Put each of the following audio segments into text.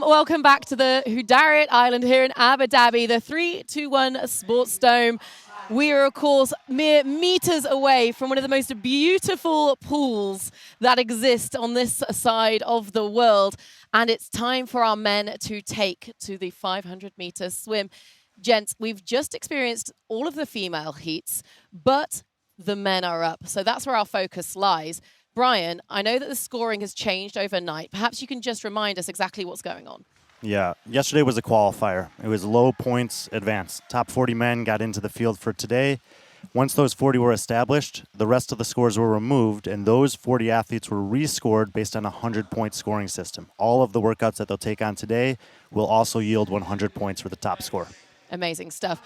Welcome back to the Hudarit Island here in Abu Dhabi, the 321 Sports Dome. We are, of course, mere meters away from one of the most beautiful pools that exist on this side of the world. And it's time for our men to take to the 500-meter swim. Gents, we've just experienced all of the female heats, but the men are up. So that's where our focus lies. Brian, I know that the scoring has changed overnight. Perhaps you can just remind us exactly what's going on. Yeah, yesterday was a qualifier. It was low points advance. Top 40 men got into the field for today. Once those 40 were established, the rest of the scores were removed, and those 40 athletes were rescored based on a 100-point scoring system. All of the workouts that they'll take on today will also yield 100 points for the top score. Amazing stuff.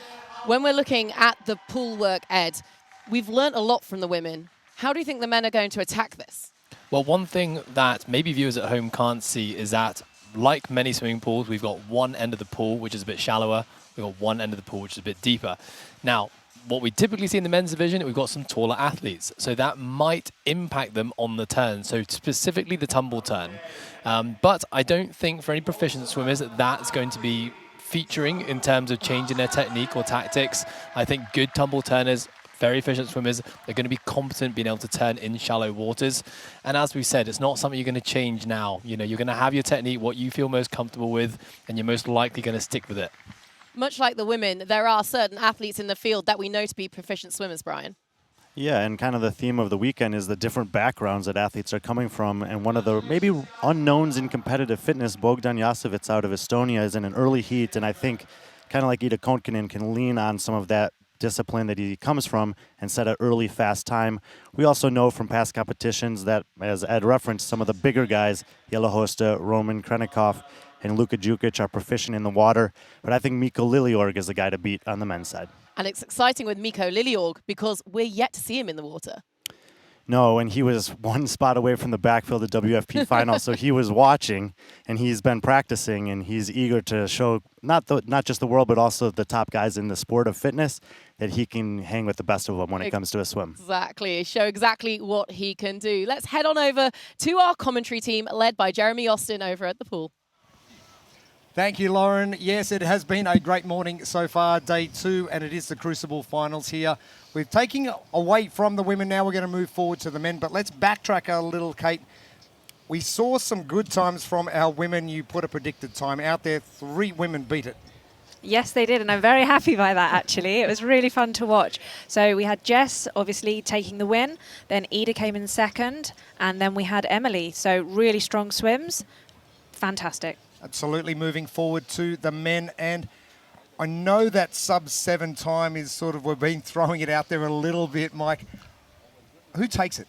When we're looking at the pool work, Ed, we've learnt a lot from the women. How do you think the men are going to attack this? Well, one thing that maybe viewers at home can't see is that, like many swimming pools, we've got one end of the pool, which is a bit shallower. We've got one end of the pool, which is a bit deeper. Now, what we typically see in the men's division, we've got some taller athletes. So that might impact them on the turn, so specifically the tumble turn. But I don't think for any proficient swimmers that that's going to be featuring in terms of changing their technique or tactics. I think good tumble turners, very efficient swimmers, are going to be competent being able to turn in shallow waters. And as we said, it's not something you're going to change now. You know, you're going to have your technique, what you feel most comfortable with, and you're most likely going to stick with it. Much like the women, there are certain athletes in the field that we know to be proficient swimmers, Brian. Yeah, and kind of the theme of the weekend is the different backgrounds that athletes are coming from. And one of the maybe unknowns in competitive fitness, Bogdan Jasovec out of Estonia, is in an early heat. And I think kind of like Ida Konkkinen can lean on some of that discipline that he comes from and set an early fast time. We also know from past competitions that, as Ed referenced, some of the bigger guys, Jelle Hoste, Roman Krenikov, and Luka Djukic are proficient in the water. But I think Mikko Liljeorg is the guy to beat on the men's side. And it's exciting with Mikko Liljeorg because we're yet to see him in the water. No, and he was one spot away from the backfield of the WFP final, so he was watching, and he's been practicing, and he's eager to show not just the world, but also the top guys in the sport of fitness that he can hang with the best of them when it comes to a swim. Exactly. Show exactly what he can do. Let's head on over to our commentary team led by Jeremy Austin over at the pool. Thank you, Lauren. Yes, it has been a great morning so far, day 2, and it is the Crucible finals here. We're taking away from the women now. We're going to move forward to the men, but let's backtrack a little, Kate. We saw some good times from our women. You put a predicted time out there. 3 women beat it. Yes, they did, and I'm very happy by that, actually. It was really fun to watch. So we had Jess, obviously, taking the win. Then Ida came in second, and then we had Emily. So really strong swims. Fantastic. Absolutely. Moving forward to the men, and I know that sub-7 time is sort of, we've been throwing it out there a little bit, Mike. Who takes it?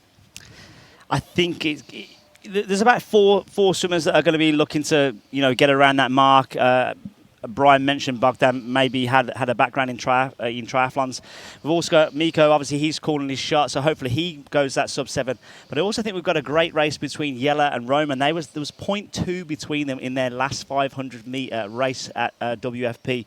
I think there's about four swimmers that are going to be looking to, get around that mark. Brian mentioned Bogdan maybe had a background in triathlons. We've also got Mikko, obviously he's calling his shot, so hopefully he goes that sub-7. But I also think we've got a great race between Jelle and Roman. There was 0.2 between them in their last 500-meter race at WFP.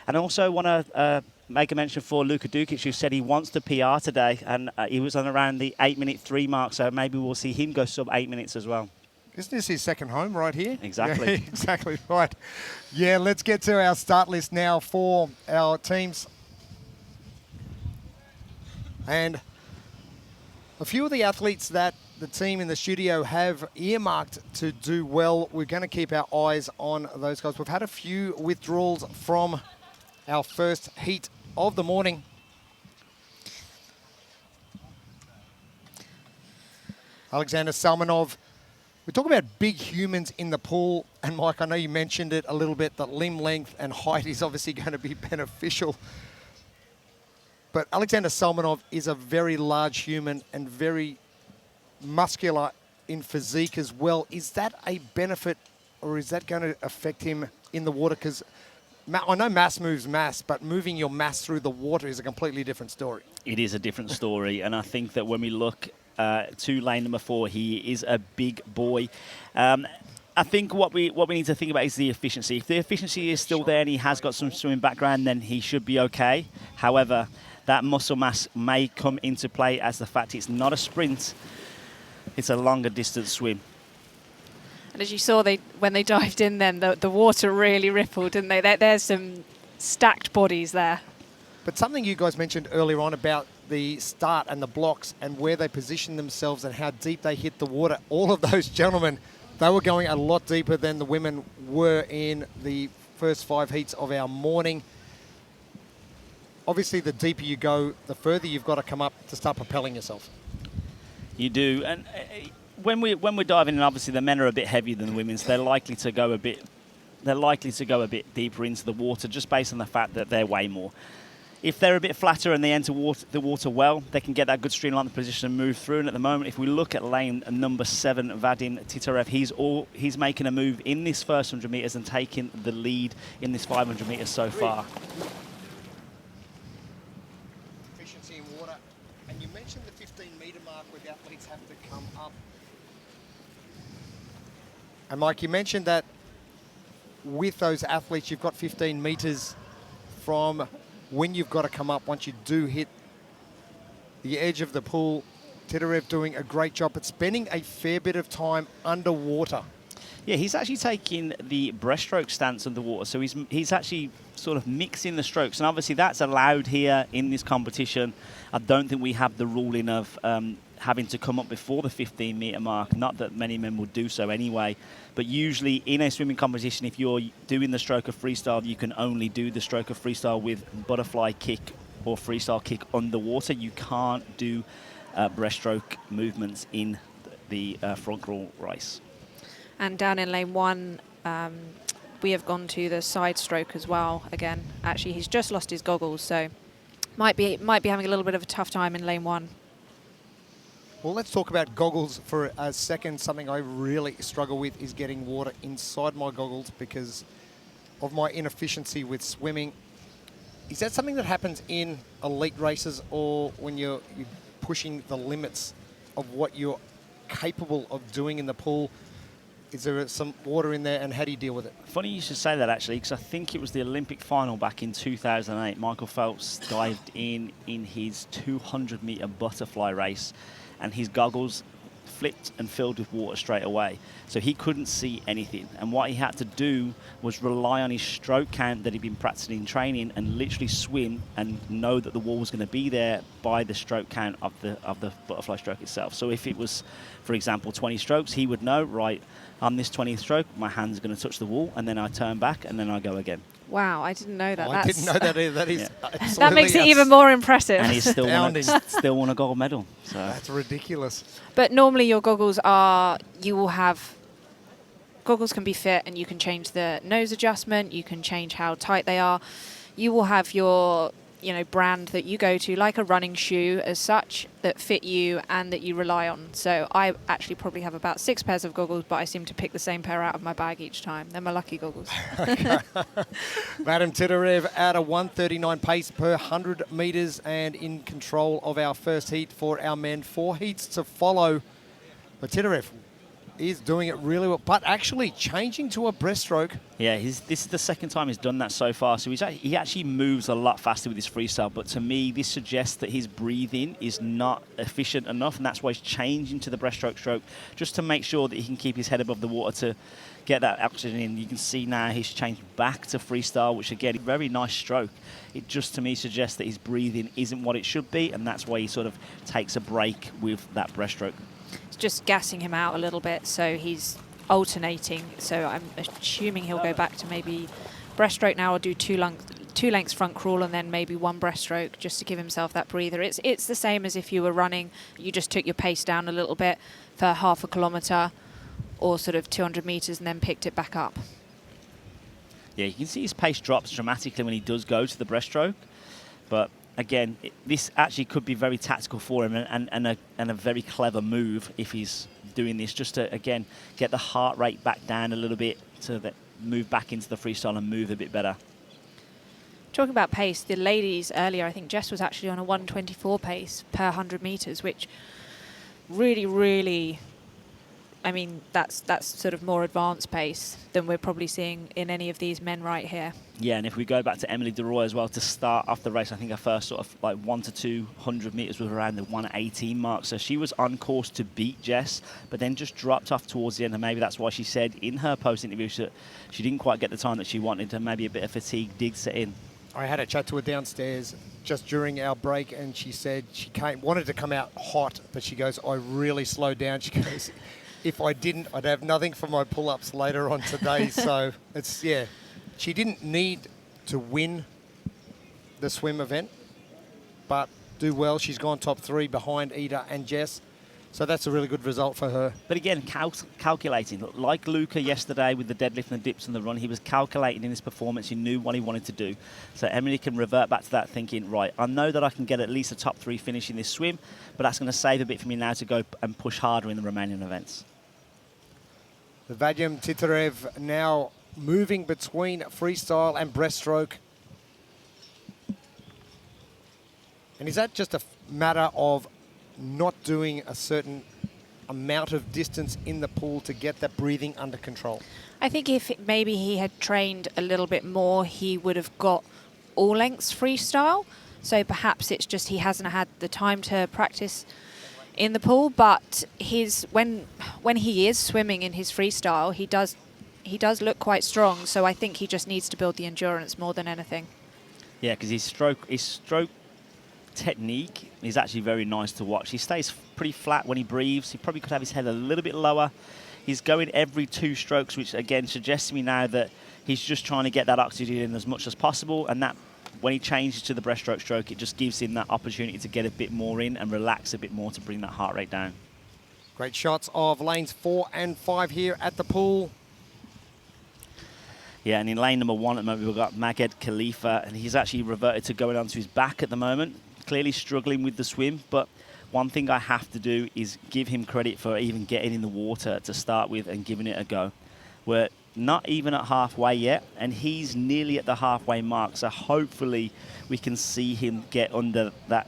And I also want to make a mention for Luka Djukic, who said he wants to PR today, and he was on around the 8-minute 3 mark, so maybe we'll see him go sub-8 minutes as well. Isn't this his second home right here? Exactly. Yeah, exactly right. Yeah, let's get to our start list now for our teams. And a few of the athletes that the team in the studio have earmarked to do well, we're going to keep our eyes on those guys. We've had a few withdrawals from our first heat of the morning. Alexander Salmanov. We talk about big humans in the pool, and Mike, I know you mentioned it a little bit, that limb length and height is obviously going to be beneficial. But Alexander Salmanov is a very large human and very muscular in physique as well. Is that a benefit, or is that going to affect him in the water? Because I know mass moves mass, but moving your mass through the water is a completely different story. It is a different story, and I think that when we look to lane number 4, he is a big boy. I think what we need to think about is the efficiency. If the efficiency is still there and he has got some swimming background, then he should be okay. However, that muscle mass may come into play as the fact it's not a sprint, it's a longer distance swim. And as you saw, when they dived in then, the water really rippled, didn't they? There's some stacked bodies there. But something you guys mentioned earlier on about the start and the blocks and where they position themselves and how deep they hit the water, all of those gentlemen, they were going a lot deeper than the women were in the first 5 heats of our morning. Obviously, the deeper you go, the further you've got to come up to start propelling yourself. You do. And when we're diving in, obviously the men are a bit heavier than the women, so they're likely to go a bit deeper into the water just based on the fact that they're way more. If they're a bit flatter and they enter the water well, they can get that good streamline position and move through. And at the moment, if we look at lane number 7, Vadim Titarev, he's making a move in this first 100 metres and taking the lead in this 500 metres so far. Efficiency in water. And you mentioned the 15-metre mark where the athletes have to come up. And Mike, you mentioned that with those athletes, you've got 15 metres from when you've got to come up once you do hit the edge of the pool. Titarev doing a great job at spending a fair bit of time underwater. Yeah, he's actually taking the breaststroke stance underwater, so he's actually sort of mixing the strokes, and obviously that's allowed here in this competition. I don't think we have the ruling of having to come up before the 15-metre mark, not that many men would do so anyway, but usually in a swimming competition, if you're doing the stroke of freestyle, you can only do the stroke of freestyle with butterfly kick or freestyle kick underwater. You can't do breaststroke movements in the front crawl race. And down in lane 1, we have gone to the side stroke as well. Again, actually, he's just lost his goggles, so might be having a little bit of a tough time in lane 1. Well, let's talk about goggles for a second. Something I really struggle with is getting water inside my goggles because of my inefficiency with swimming. Is that something that happens in elite races or when you're pushing the limits of what you're capable of doing in the pool? Is there some water in there, and how do you deal with it? Funny you should say that, actually, because I think it was the Olympic final back in 2008. Michael Phelps dived in his 200-metre butterfly race, and his goggles flipped and filled with water straight away. So he couldn't see anything. And what he had to do was rely on his stroke count that he'd been practicing in training and literally swim and know that the wall was going to be there by the stroke count of the butterfly stroke itself. So if it was, for example, 20 strokes, he would know, right, on this 20th stroke, my hand's going to touch the wall, and then I turn back, and then I go again. Wow, I didn't know that. I didn't know that either. That is Yeah. That makes it even more impressive. And he's still won a gold medal. So That's ridiculous. But normally your goggles goggles can be fit and you can change the nose adjustment, you can change how tight they are. You will have your brand that you go to, like a running shoe as such, that fit you and that you rely on. So I actually probably have about 6 pairs of goggles, but I seem to pick the same pair out of my bag each time. They're my lucky goggles. Vadim Titarev at a 1:39 pace per 100 metres and in control of our first heat for our men. 4 heats to follow. But Titarev is doing it really well, but actually changing to a breaststroke. yeah, this is the second time he's done that so far. So he actually moves a lot faster with his freestyle. But to me, this suggests that his breathing is not efficient enough, and that's why he's changing to the breaststroke stroke, just to make sure that he can keep his head above the water to get that oxygen in. You can see now he's changed back to freestyle, which again, a very nice stroke. It just to me suggests that his breathing isn't what it should be, and that's why he sort of takes a break with that breaststroke. It's just gassing him out a little bit, so he's alternating. So I'm assuming he'll go back to maybe breaststroke now, or do two lengths front crawl and then maybe 1 breaststroke just to give himself that breather. It's the same as if you were running. You just took your pace down a little bit for half a kilometre or sort of 200 metres and then picked it back up. Yeah, you can see his pace drops dramatically when he does go to the breaststroke, but again, this actually could be very tactical for him and a very clever move if he's doing this, just to, again, get the heart rate back down a little bit to move back into the freestyle and move a bit better. Talking about pace, the ladies earlier, I think Jess was actually on a 1:24 pace per 100 metres, which really, really I mean, that's sort of more advanced pace than we're probably seeing in any of these men right here. Yeah, and if we go back to Emily de Roy as well, to start off the race, I think her first sort of like 1 to 200 metres was around the 118 mark. So she was on course to beat Jess, but then just dropped off towards the end. And maybe that's why she said in her post-interview that she didn't quite get the time that she wanted, and maybe a bit of fatigue did set in. I had a chat to her downstairs just during our break, and she said she wanted to come out hot, but she goes, I really slowed down. She goes, if I didn't, I'd have nothing for my pull-ups later on today. So it's, yeah, she didn't need to win the swim event, but do well. She's gone top 3 behind Ida and Jess. So that's a really good result for her. But again, calculating. Like Luca yesterday with the deadlift and the dips and the run, he was calculating in his performance. He knew what he wanted to do. So Emily can revert back to that thinking, right, I know that I can get at least a top 3 finish in this swim, but that's going to save a bit for me now to go and push harder in the remaining events. The Vadim Titarev now moving between freestyle and breaststroke. And is that just a matter of not doing a certain amount of distance in the pool to get that breathing under control? I think if maybe he had trained a little bit more, he would have got all lengths freestyle. So perhaps it's just he hasn't had the time to practice in the pool. But when he is swimming in his freestyle, he does look quite strong. So I think he just needs to build the endurance more than anything. Yeah, because his stroke technique is actually very nice to watch. He stays pretty flat when he breathes. He probably could have his head a little bit lower. He's going every 2 strokes, which again suggests to me now that he's just trying to get that oxygen in as much as possible, and that when he changes to the breaststroke stroke, it just gives him that opportunity to get a bit more in and relax a bit more to bring that heart rate down. Great shots of lanes 4 and 5 here at the pool. Yeah, and in lane number 1 at the moment, we've got Maged Khalifa, and he's actually reverted to going onto his back at the moment. Clearly struggling with the swim, but one thing I have to do is give him credit for even getting in the water to start with and giving it a go. We're not even at halfway yet, and he's nearly at the halfway mark, so hopefully we can see him get under that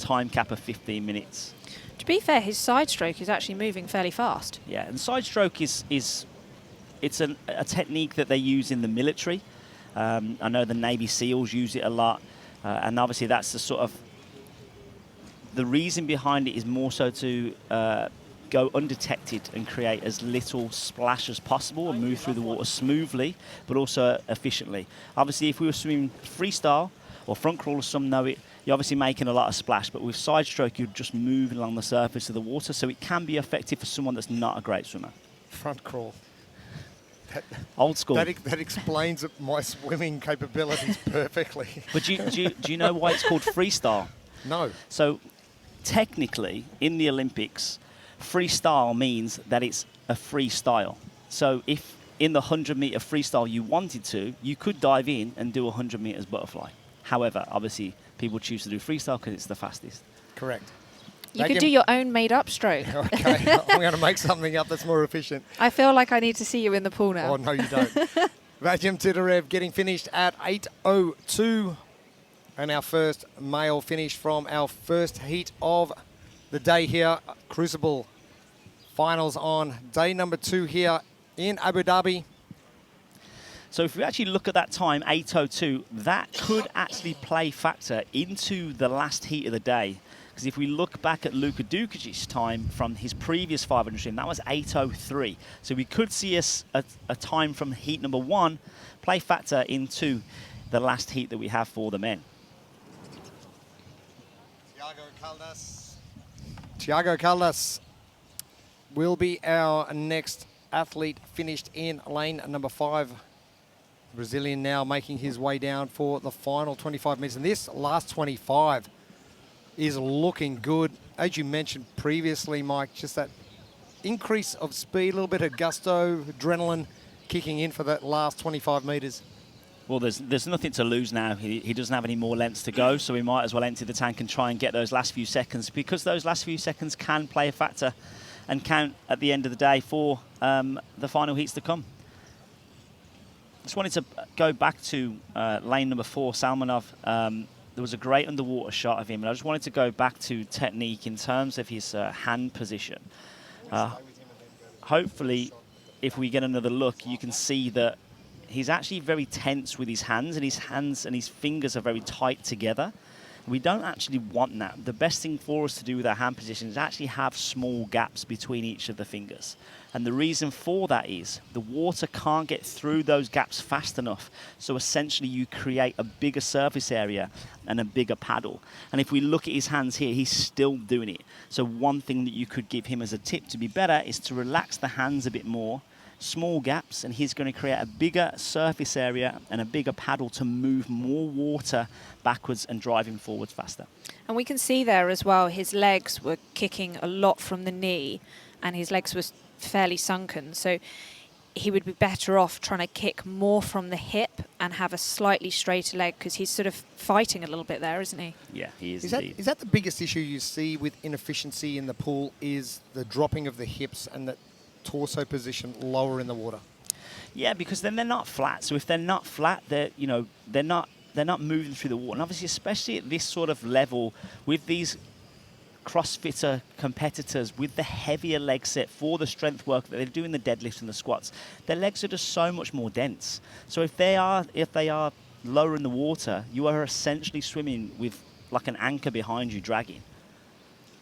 time cap of 15 minutes. To be fair, his side stroke is actually moving fairly fast. Yeah, and side stroke is a technique that they use in the military. I know the Navy SEALs use it a lot. And obviously that's the sort of, the reason behind it is more so to go undetected and create as little splash as possible and move through the water smoothly, but also efficiently. Obviously, if we were swimming freestyle or front crawl, as some know it, you're obviously making a lot of splash, but with side stroke, you're just moving along the surface of the water, so it can be effective for someone that's not a great swimmer. Front crawl. Old school. That explains my swimming capabilities perfectly. But do you know why it's called freestyle? No. So technically, in the Olympics, freestyle means that it's a freestyle. So if in the 100-meter freestyle you wanted to, you could dive in and do 100 meters butterfly. However, obviously, people choose to do freestyle because it's the fastest. Correct. You could do your own made-up stroke. Okay, I'm going to make something up that's more efficient. I feel like I need to see you in the pool now. Oh, no, you don't. Vadim Titarev getting finished at 8:02. And our first male finish from our first heat of the day here. Crucible finals on day number 2 here in Abu Dhabi. So if we actually look at that time, 8:02, that could actually play factor into the last heat of the day. Because if we look back at Luka Dukic's time from his previous 500 swim, that was 8:03. So we could see a time from heat number 1 play factor into the last heat that we have for the men. Tiago Caldas will be our next athlete, finished in lane number 5. Brazilian now making his way down for the final 25 minutes. And this last 25 is looking good. As you mentioned previously, Mike, just that increase of speed, a little bit of gusto, adrenaline kicking in for that last 25 metres. Well, there's nothing to lose now. He doesn't have any more lengths to go, so we might as well empty the tank and try and get those last few seconds, because those last few seconds can play a factor and count at the end of the day for the final heats to come. Just wanted to go back to lane number 4, Salmanov. There was a great underwater shot of him, and I just wanted to go back to technique in terms of his hand position. hopefully, if we get another look, you can see that he's actually very tense with his hands, and his fingers are very tight together. We don't actually want that. The best thing for us to do with our hand position is actually have small gaps between each of the fingers. And the reason for that is the water can't get through those gaps fast enough. So essentially you create a bigger surface area and a bigger paddle. And if we look at his hands here, he's still doing it. So one thing that you could give him as a tip to be better is to relax the hands a bit more, small gaps, and he's going to create a bigger surface area and a bigger paddle to move more water backwards and drive him forwards faster. And we can see there as well, his legs were kicking a lot from the knee and his legs were fairly sunken. So he would be better off trying to kick more from the hip and have a slightly straighter leg, because he's sort of fighting a little bit there, isn't he? Yeah, he is. Is that the biggest issue you see with inefficiency in the pool, is the dropping of the hips and the torso position lower in the water? Yeah, because then they're not flat. So if they're not flat, they're not moving through the water. And obviously, especially at this sort of level, with these CrossFitter competitors, with the heavier leg set for the strength work that they do in the deadlifts and the squats, their legs are just so much more dense. So if they are lower in the water, you are essentially swimming with like an anchor behind you dragging.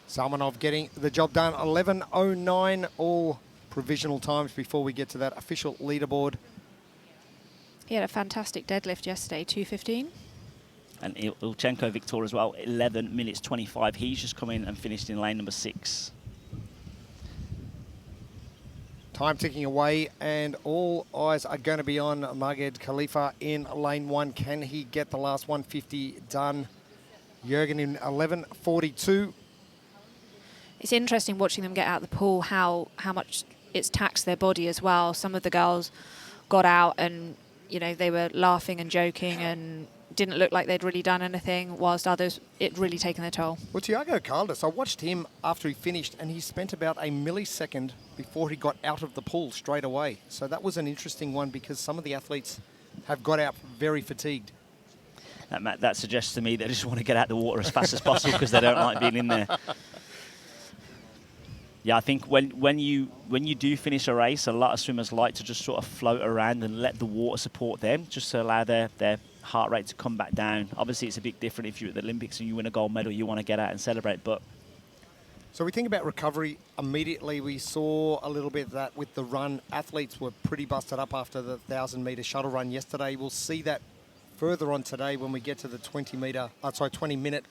Salmanov getting the job done. 11:09, all provisional times before we get to that official leaderboard. He had a fantastic deadlift yesterday, 215. And Ilchenko Victor as well, 11 minutes 25. He's just come in and finished in lane number 6. Time ticking away, and all eyes are going to be on Maged Khalifa in lane 1. Can he get the last 150 done? Jürgen in 11:42. It's interesting watching them get out of the pool, how much it's taxed their body as well. Some of the girls got out and, you know, they were laughing and joking and didn't look like they'd really done anything, whilst others, it really taken their toll. Well, Thiago Caldas, I watched him after he finished, and he spent about a millisecond before he got out of the pool straight away. So that was an interesting one, because some of the athletes have got out very fatigued. That suggests to me they just want to get out the water as fast as possible because they don't like being in there. Yeah, I think when you do finish a race, a lot of swimmers like to just sort of float around and let the water support them, just to allow their heart rate to come back down. Obviously, it's a bit different if you're at the Olympics and you win a gold medal, you want to get out and celebrate. But so we think about recovery. Immediately, we saw a little bit of that with the run. Athletes were pretty busted up after the 1,000-metre shuttle run yesterday. We'll see that further on today when we get to the 20-minute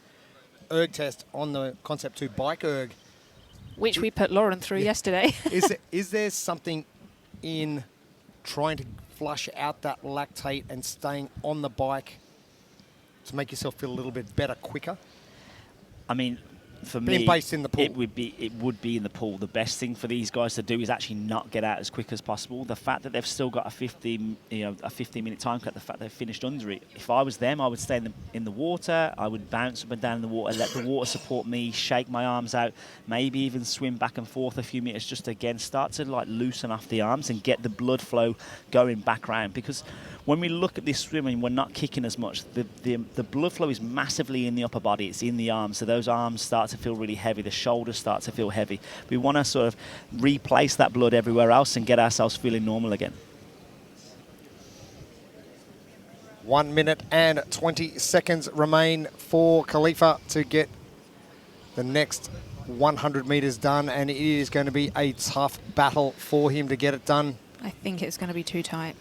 erg test on the Concept 2 bike erg. Which we put Lauren through yesterday. Is there something in trying to flush out that lactate and staying on the bike to make yourself feel a little bit better quicker? I mean, for Being me, based in the pool. it would be in the pool. The best thing for these guys to do is actually not get out as quick as possible. The fact that they've still got a 15-minute time cut, the fact they've finished under it. If I was them, I would stay in the water. I would bounce up and down in the water, let the water support me, shake my arms out, maybe even swim back and forth a few meters, just to again start to like loosen off the arms and get the blood flow going back around. Because when we look at this swimming, we're not kicking as much. The blood flow is massively in the upper body. It's in the arms. So those arms start to feel really heavy. The shoulders start to feel heavy. We want to sort of replace that blood everywhere else and get ourselves feeling normal again. 1 minute and 20 seconds remain for Khalifa to get the next 100 metres done, and it is going to be a tough battle for him to get it done. I think it's going to be too tight.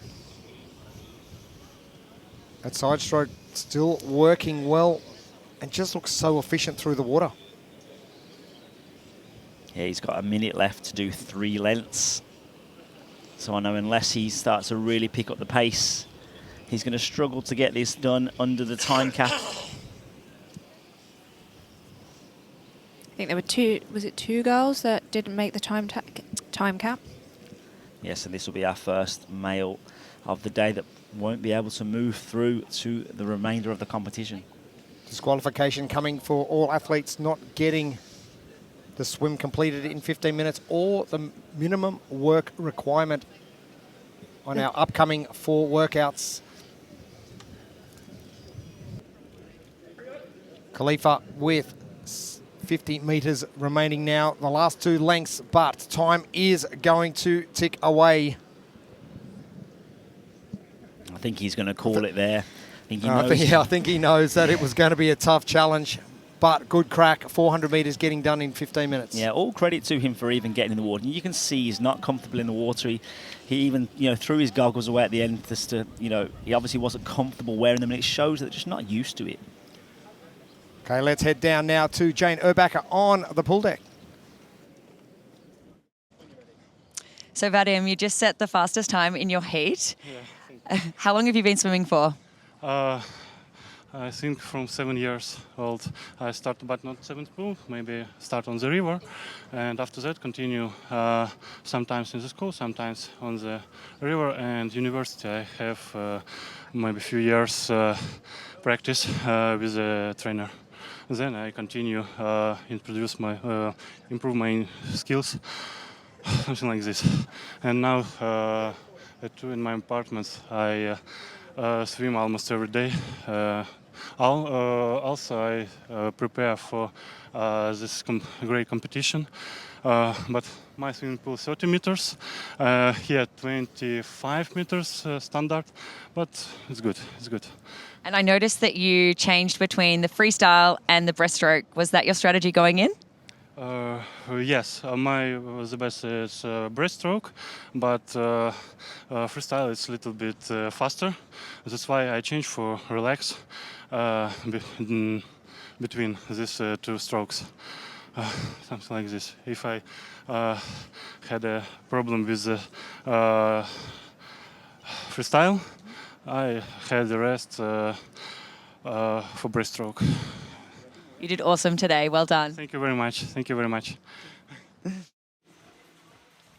That side stroke still working well and just looks so efficient through the water. Yeah, he's got a minute left to do 3 lengths. So I know unless he starts to really pick up the pace, he's going to struggle to get this done under the time cap. I think there were two girls that didn't make the time cap? Yes, and this will be our first male of the day that won't be able to move through to the remainder of the competition. Disqualification coming for all athletes not getting the swim completed in 15 minutes or the minimum work requirement on our upcoming 4 workouts. Khalifa with 50 metres remaining now. The last 2 lengths, but time is going to tick away. I think he's going to call it there. I think he I knows. think he knows that it was going to be a tough challenge, but good crack. 400 metres getting done in 15 minutes. Yeah, all credit to him for even getting in the water. And you can see he's not comfortable in the water. He even, threw his goggles away at the end just to, he obviously wasn't comfortable wearing them, and it shows that they're just not used to it. Okay, let's head down now to Jane Urbacher on the pool deck. So Vadim, you just set the fastest time in your heat. Yeah. How long have you been swimming for? I think from 7 years old. I started, but not 7th pool, maybe start on the river, and after that continue sometimes in the school, sometimes on the river and university. I have maybe a few years practice with a trainer. Then I continue improve my skills, something like this. And now in my apartment I swim almost every day. Also I prepare for this great competition. But my swimming pool 30 meters, here 25 meters standard, but it's good, it's good. And I noticed that you changed between the freestyle and the breaststroke. Was that your strategy going in? Yes, the best is breaststroke, but freestyle is a little bit faster. That's why I changed for relax between these 2 strokes. Something like this. If I had a problem with freestyle, I had the rest for breaststroke. You did awesome today. Well done. Thank you very much. Thank you very much.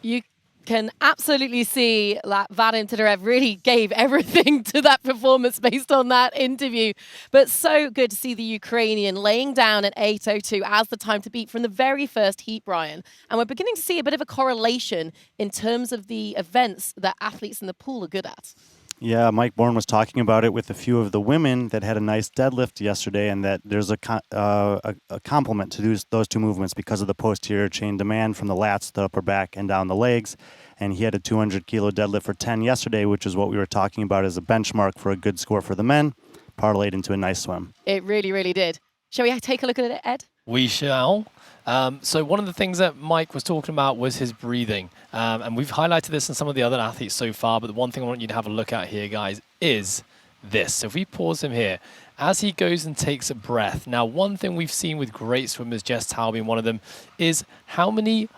You can absolutely see that Vadim Titarev really gave everything to that performance based on that interview. But so good to see the Ukrainian laying down at 8:02 as the time to beat from the very first heat, Brian. And we're beginning to see a bit of a correlation in terms of the events that athletes in the pool are good at. Yeah, Mike Bourne was talking about it with a few of the women that had a nice deadlift yesterday, and that there's a complement to those 2 movements because of the posterior chain demand from the lats, the upper back, and down the legs. And he had a 200-kilo deadlift for 10 yesterday, which is what we were talking about as a benchmark for a good score for the men, parlayed into a nice swim. It really, really did. Shall we take a look at it, Ed? We shall. So one of the things that Mike was talking about was his breathing. And we've highlighted this in some of the other athletes so far, but the one thing I want you to have a look at here, guys, is this. So if we pause him here, as he goes and takes a breath. Now, one thing we've seen with great swimmers, Jess Towell being one of them, is how many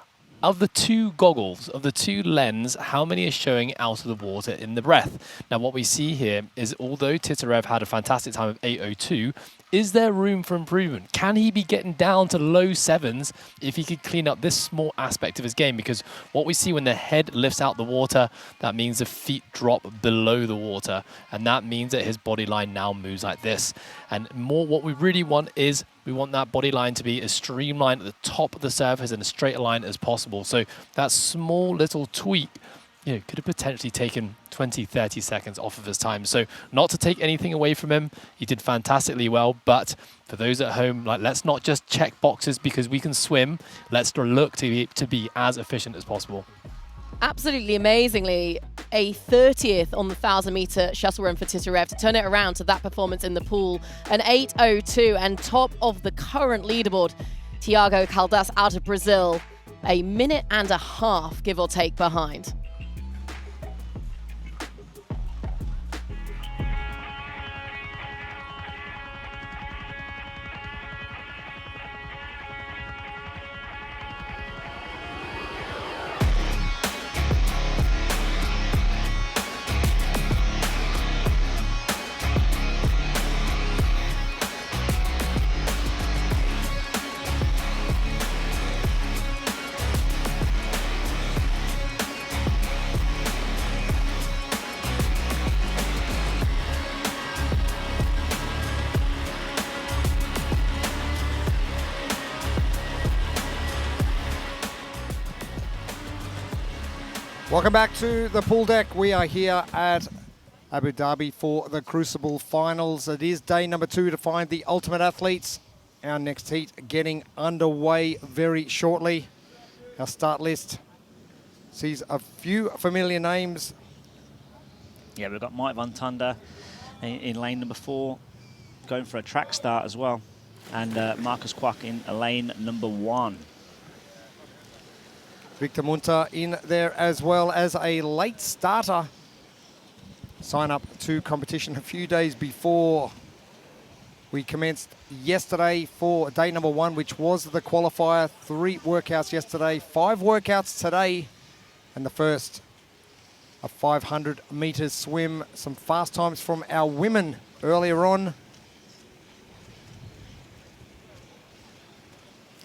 of the 2 goggles, of the 2 lens, how many are showing out of the water in the breath? Now, what we see here is although Titarev had a fantastic time of 8:02, is there room for improvement? Can he be getting down to low 7s if he could clean up this small aspect of his game? Because what we see when the head lifts out the water, that means the feet drop below the water. And that means that his body line now moves like this. And more what we really want is we want that body line to be as streamlined at the top of the surface in a straight line as possible. So that small little tweak could have potentially taken 20, 30 seconds off of his time. So not to take anything away from him, he did fantastically well. But for those at home, let's not just check boxes because we can swim. Let's look to be as efficient as possible. Absolutely amazingly, a 30th on the 1,000-meter shuttle run for Titarev to turn it around to that performance in the pool. An 8:02 and top of the current leaderboard, Tiago Caldas out of Brazil, a minute and a half, give or take, behind. Welcome back to the pool deck. We are here at Abu Dhabi for the Crucible finals. It is day number 2 to find the ultimate athletes. our next heat getting underway very shortly. Our start list sees a few familiar names. Yeah, we've got Mike Van Tonder in lane number 4, going for a track start as well. And Marcus Kwak in lane number 1. Victor Munter in there as well as a late starter. Sign up to competition a few days before we commenced yesterday for day number 1, which was the qualifier. 3 workouts yesterday, 5 workouts today, and the first a 500 meters swim. Some fast times from our women earlier on.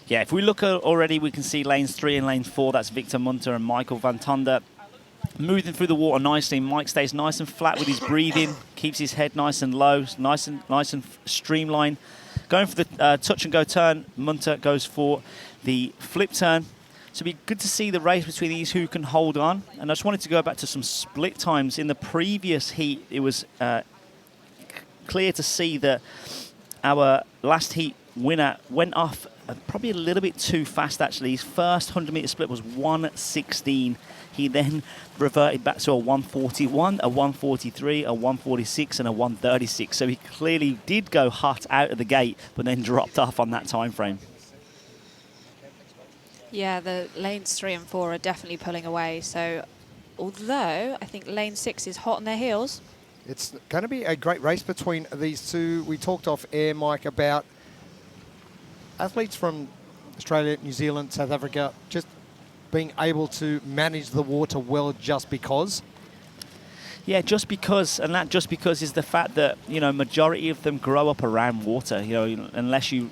Yeah, if we look already, we can see lanes 3 and lane 4. That's Victor Munter and Michael Van Tonder. Moving through the water nicely. Mike stays nice and flat with his breathing, keeps his head nice and low, nice and streamlined. Going for the touch and go turn, Munter goes for the flip turn. So it'll be good to see the race between these who can hold on. And I just wanted to go back to some split times. In the previous heat, it was clear to see that our last heat winner went off probably a little bit too fast, actually. His first 100-meter split was 1:16. He then reverted back to a 1:41, a 1:43, a 1:46, and a 1:36. So he clearly did go hot out of the gate, but then dropped off on that time frame. Yeah, the lanes 3 and 4 are definitely pulling away. So although I think lane 6 is hot on their heels. It's going to be a great race between these two. We talked off air, Mike, about athletes from Australia, New Zealand, South Africa, just being able to manage the water well just because. Yeah, just because, and that just because is the fact that, you know, majority of them grow up around water. You know, unless you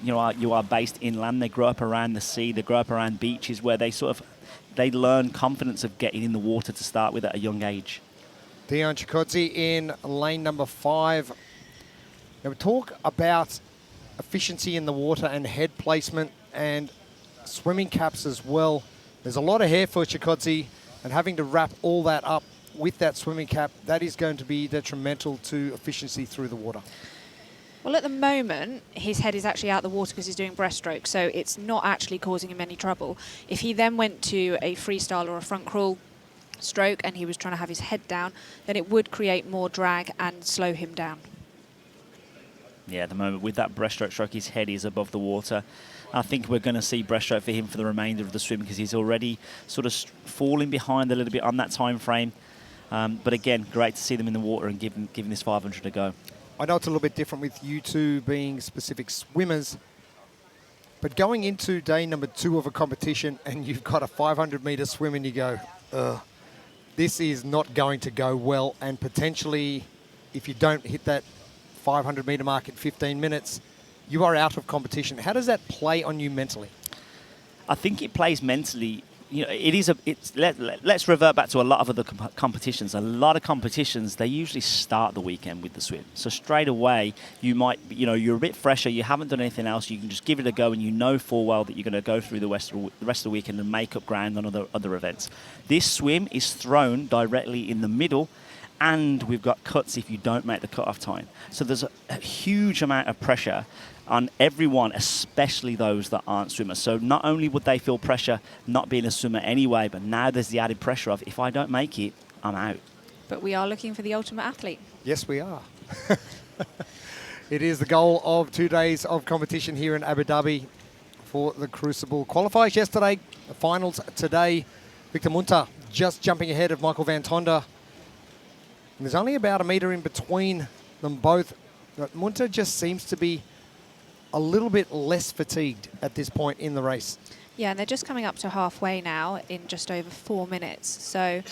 are based inland, they grow up around the sea, they grow up around beaches where they learn confidence of getting in the water to start with at a young age. Dion Chikotzi in lane number 5. Now we talk about efficiency in the water and head placement and swimming caps as well. There's a lot of hair for Chikotzi, and having to wrap all that up with that swimming cap, that is going to be detrimental to efficiency through the water. Well, at the moment, his head is actually out the water because he's doing breaststroke, so it's not actually causing him any trouble. If he then went to a freestyle or a front crawl stroke and he was trying to have his head down, then it would create more drag and slow him down. Yeah, at the moment, with that breaststroke stroke, his head is above the water. I think we're going to see breaststroke for him for the remainder of the swim because he's already sort of falling behind a little bit on that time frame. But again, great to see them in the water and giving this 500 a go. I know it's a little bit different with you two being specific swimmers, but going into day number 2 of a competition and you've got a 500-meter swim and you go, ugh, this is not going to go well, and potentially if you don't hit that 500-meter mark in 15 minutes, you are out of competition. How does that play on you mentally? I think it plays mentally. You know, let's revert back to a lot of other competitions. A lot of competitions, they usually start the weekend with the swim. So straight away, you might, you know, you're a bit fresher, you haven't done anything else, you can just give it a go, and you know full well that you're going to go through the rest of the weekend and make up ground on other events. This swim is thrown directly in the middle, and we've got cuts if you don't make the cut-off time. So there's a huge amount of pressure on everyone, especially those that aren't swimmers. So not only would they feel pressure not being a swimmer anyway, but now there's the added pressure of, if I don't make it, I'm out. But we are looking for the ultimate athlete. Yes, we are. It is the goal of 2 days of competition here in Abu Dhabi for the Crucible. Qualifiers yesterday, the finals today. Victor Munter just jumping ahead of Michael Van Tonder. And there's only about a metre in between them both. But Munter just seems to be a little bit less fatigued at this point in the race. Yeah, and they're just coming up to halfway now in just over 4 minutes. So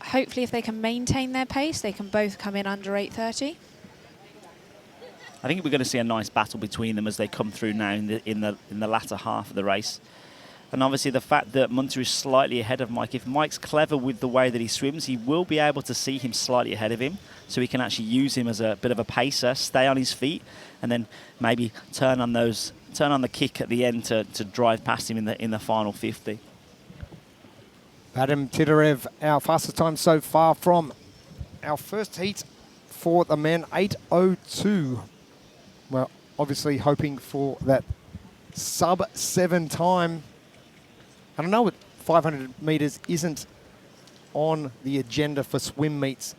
hopefully if they can maintain their pace, they can both come in under 8:30. I think we're going to see a nice battle between them as they come through now in the latter half of the race. And obviously the fact that Munter is slightly ahead of Mike, if Mike's clever with the way that he swims, he will be able to see him slightly ahead of him, so he can actually use him as a bit of a pacer, stay on his feet, and then maybe turn on the kick at the end to drive past him in the final 50. Vadim Tidarev, our fastest time so far from our first heat for the men, 8:02. Well, obviously hoping for that sub-7 time. And I know 500 metres isn't on the agenda for swim meets,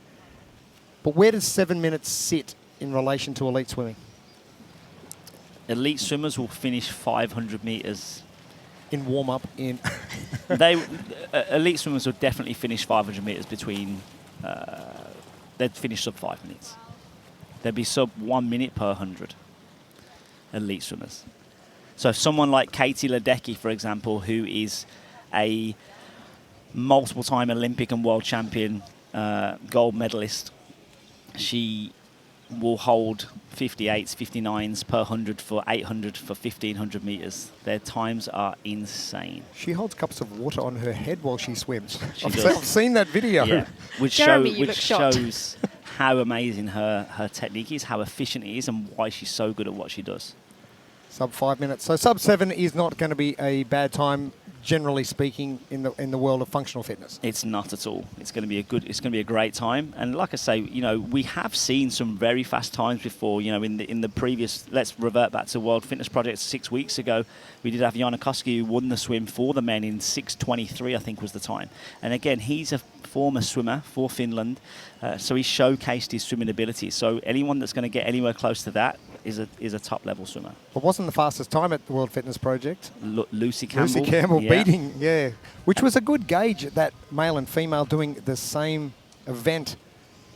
but where does 7 minutes sit in relation to elite swimming? Elite swimmers will finish 500 metres. In warm-up, in... Elite swimmers will definitely finish 500 metres between... they'd finish sub 5 minutes. They'd be sub 1 minute per 100. Elite swimmers. So if someone like Katie Ledecky, for example, who is a multiple-time Olympic and world champion, gold medalist, she will hold 58s, 59s per 100 for 800 for 1,500 metres. Their times are insane. She holds cups of water on her head while she swims. I've does. seen that video. Yeah, which Jeremy, you look shows how amazing her technique is, how efficient it is, and why she's so good at what she does. Sub 5 minutes. So sub 7 is not going to be a bad time, generally speaking, in the world of functional fitness. It's not at all. It's going to be it's going to be a great time. And like I say, you know, we have seen some very fast times before. You know, in the previous, let's revert back to World Fitness Project 6 weeks ago. We did have Janikowski who won the swim for the men in 6:23, I think was the time. And again, he's a former swimmer for Finland, so he showcased his swimming ability. So anyone that's going to get anywhere close to that is a top level swimmer. It wasn't the fastest time at the World Fitness Project. Lucy Campbell. Lucy Campbell beating, which was a good gauge, that male and female doing the same event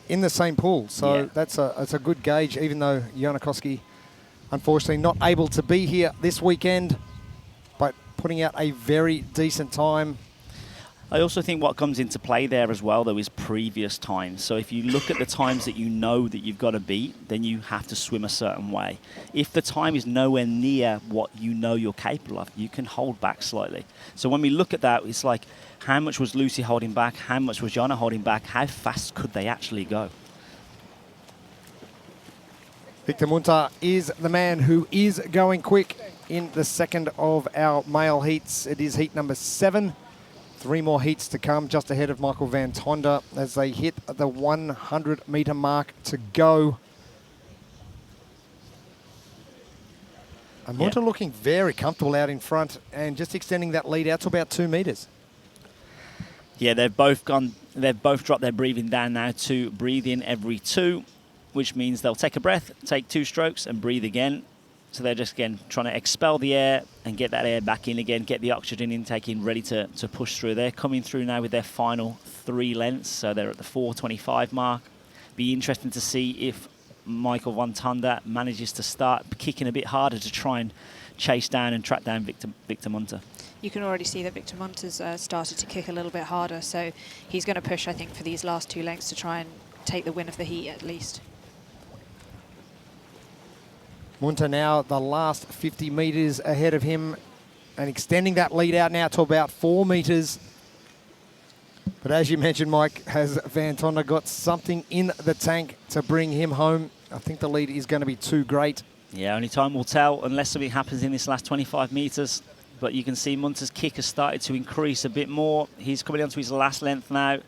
in the same pool. So that's a good gauge, even though Janikowski, unfortunately, not able to be here this weekend, but putting out a very decent time. I also think what comes into play there as well, though, is previous times. So if you look at the times that you know that you've got to beat, then you have to swim a certain way. If the time is nowhere near what you know you're capable of, you can hold back slightly. So when we look at that, it's like, how much was Lucy holding back? How much was Jana holding back? How fast could they actually go? Victor Munter is the man who is going quick in the second of our male heats. It is heat number 7. 3 more heats to come, just ahead of Michael van Tonder as they hit the 100-metre mark to go. And Munter looking very comfortable out in front and just extending that lead out to about 2 metres. Yeah, they've both dropped their breathing down now to breathe in every 2, which means they'll take a breath, take 2 strokes and breathe again. So they're just, again, trying to expel the air and get that air back in again, get the oxygen intake in, ready to push through. They're coming through now with their final 3 lengths, so they're at the 4:25 mark. Be interesting to see if Michael van Tonder manages to start kicking a bit harder to try and chase down and track down Victor Munter. You can already see that Victor Munter's started to kick a little bit harder, so he's going to push, I think, for these last 2 lengths to try and take the win of the heat at least. Munter now the last 50 metres ahead of him and extending that lead out now to about 4 metres. But as you mentioned, Mike, has Van Tonder got something in the tank to bring him home? I think the lead is going to be too great. Yeah, only time will tell unless something happens in this last 25 metres. But you can see Munter's kick has started to increase a bit more. He's coming down to his last length now.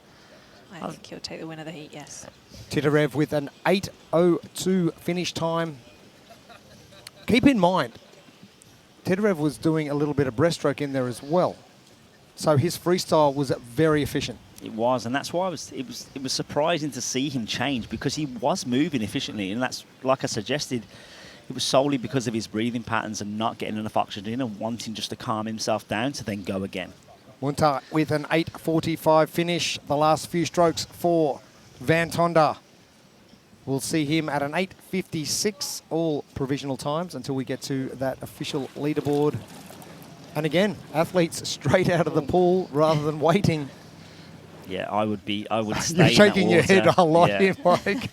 I think he'll take the win of the heat, yes. Titarev with an 8:02 finish time. Keep in mind, Titarev was doing a little bit of breaststroke in there as well. So his freestyle was very efficient. It was, and that's why it was surprising to see him change, because he was moving efficiently, and that's, like I suggested, it was solely because of his breathing patterns and not getting enough oxygen and wanting just to calm himself down to then go again. Munter with an 8:45 finish. The last few strokes for Van Tonder. We'll see him at an 8:56, all provisional times until we get to that official leaderboard. And again, athletes straight out of the pool rather than waiting. Yeah, I would stay You're shaking in that water. your head a lot Yeah. here, Mike.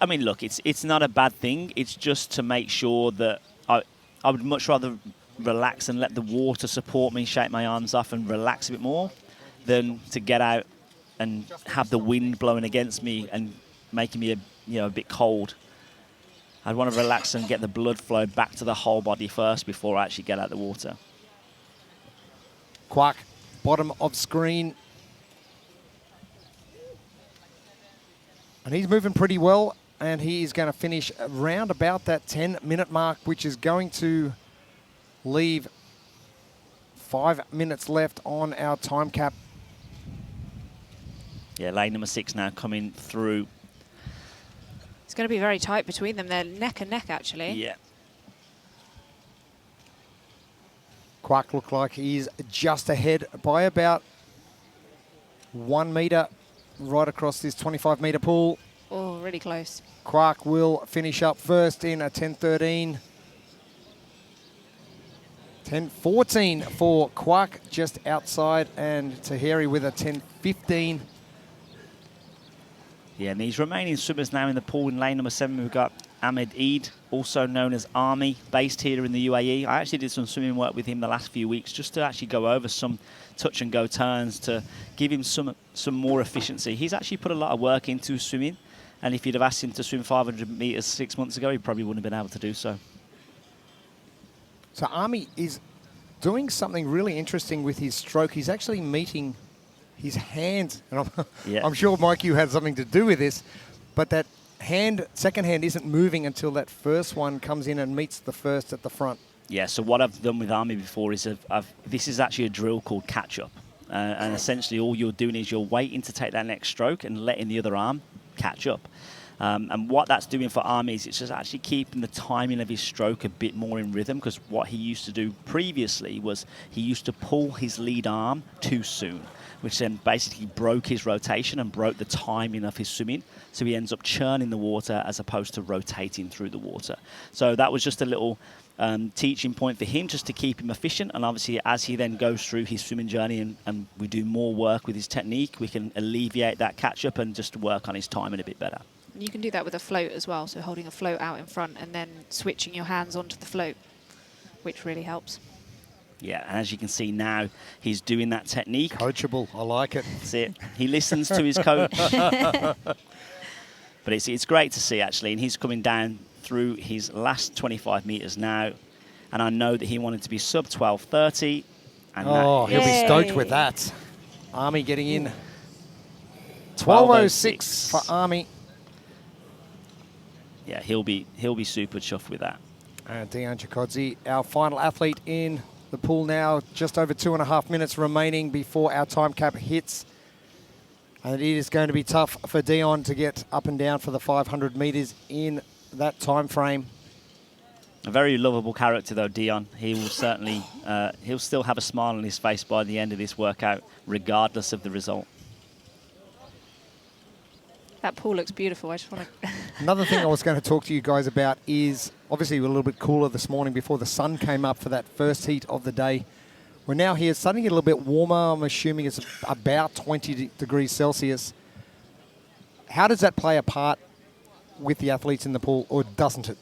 I mean, look, it's not a bad thing. It's just to make sure that I would much rather relax and let the water support me, shake my arms off and relax a bit more than to get out and have the wind blowing against me and making me a bit cold. I'd want to relax and get the blood flow back to the whole body first before I actually get out the water. Kwak, bottom of screen. And he's moving pretty well. and he is going to finish around about that 10-minute mark, which is going to leave 5 minutes left on our time cap. Yeah, lane number 6 now coming through. It's going to be very tight between them. They're neck and neck, actually. Yeah. Quark looked like he's just ahead by about 1 metre right across this 25-metre pool. Oh, really close. Quark will finish up first in a 10.13. 10.14 for Quark just outside, and Tahiri with a 10.15. Yeah, and these remaining swimmers now in the pool in lane number 7, we've got Ahmed Eid, also known as Army, based here in the UAE. I actually did some swimming work with him the last few weeks just to actually go over some touch and go turns to give him some more efficiency. He's actually put a lot of work into swimming, and if you'd have asked him to swim 500 metres 6 months ago, he probably wouldn't have been able to do so. So Army is doing something really interesting with his stroke. He's actually meeting his hands, and I'm sure, Mike, you had something to do with this, but that second hand isn't moving until that first one comes in and meets the first at the front. Yeah, so what I've done with Army before is this is actually a drill called catch-up. And essentially all you're doing is you're waiting to take that next stroke and letting the other arm catch up. And what that's doing for Army is it's just actually keeping the timing of his stroke a bit more in rhythm, because what he used to do previously was he used to pull his lead arm too soon, which then basically broke his rotation and broke the timing of his swimming. So he ends up churning the water as opposed to rotating through the water. So that was just a little teaching point for him, just to keep him efficient. And obviously, as he then goes through his swimming journey and we do more work with his technique, we can alleviate that catch-up and just work on his timing a bit better. You can do that with a float as well, so holding a float out in front and then switching your hands onto the float, which really helps. Yeah, and as you can see now, he's doing that technique. Coachable, I like it. That's it. He listens to his coach. But it's great to see, actually, and he's coming down through his last 25 metres now, and I know that he wanted to be sub 12:30. And he'll be stoked with that. Army getting in. 12:06 for Army. Yeah, he'll be super chuffed with that. And Dejan Chikadze, our final athlete in the pool now. Just over 2.5 minutes remaining before our time cap hits. And it is going to be tough for Dion to get up and down for the 500 metres in that time frame. A very lovable character, though, Dion. He will certainly, he'll still have a smile on his face by the end of this workout, regardless of the result. That pool looks beautiful. I just want to... Another thing I was going to talk to you guys about is, obviously we're a little bit cooler this morning before the sun came up for that first heat of the day. We're now here, starting to get a little bit warmer. I'm assuming it's about 20 degrees Celsius. How does that play a part with the athletes in the pool, or doesn't it?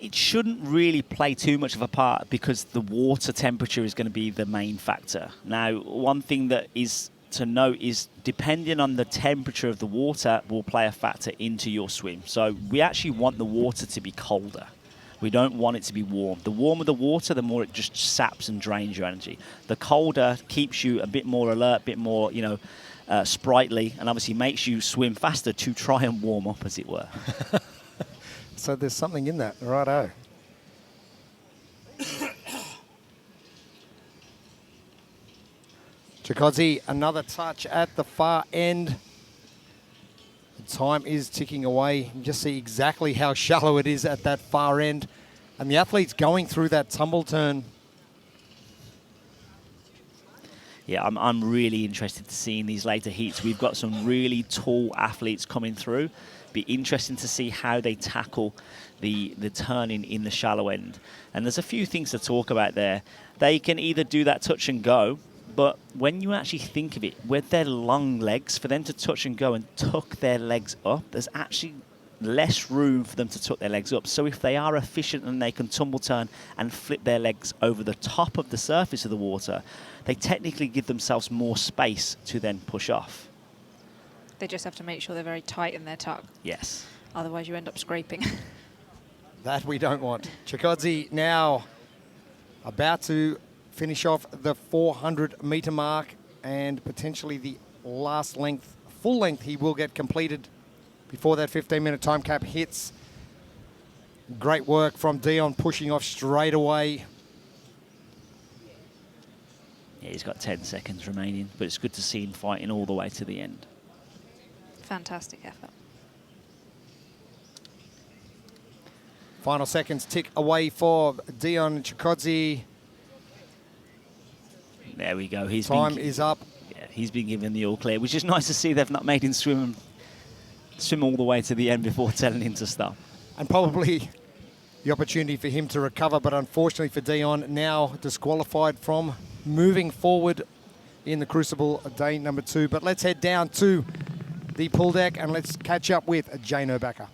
It shouldn't really play too much of a part, because the water temperature is going to be the main factor. Now, one thing that is to note is, depending on the temperature of the water will play a factor into your swim. So we actually want the water to be colder. We don't want it to be warm. The warmer the water, the more it just saps and drains your energy. The colder keeps you a bit more alert, a bit more, sprightly, and obviously makes you swim faster to try and warm up, as it were. So there's something in that, righto. Chikadze, another touch at the far end. The time is ticking away. You just see exactly how shallow it is at that far end. And the athlete's going through that tumble turn. Yeah, I'm really interested to see in these later heats. We've got some really tall athletes coming through. Be interesting to see how they tackle the turning in the shallow end. And there's a few things to talk about there. They can either do that touch and go, but when you actually think of it, with their long legs, for them to touch and go and tuck their legs up, there's actually less room for them to tuck their legs up. So if they are efficient and they can tumble turn and flip their legs over the top of the surface of the water, they technically give themselves more space to then push off. They just have to make sure they're very tight in their tuck. Yes. Otherwise you end up scraping. That we don't want. Chikadze now about to finish off the 400-metre mark, and potentially the last length, full length, he will get completed before that 15-minute time cap hits. Great work from Dion, pushing off straight away. Yeah, he's got 10 seconds remaining, but it's good to see him fighting all the way to the end. Fantastic effort. Final seconds tick away for Dion Chikadze. There we go. Time is up. Yeah, he's been given the all clear, which is nice to see. They've not made him swim all the way to the end before telling him to stop. And probably the opportunity for him to recover, but unfortunately for Dion, now disqualified from moving forward in the Crucible day number 2. But let's head down to the pool deck and let's catch up with Jane Urbacher.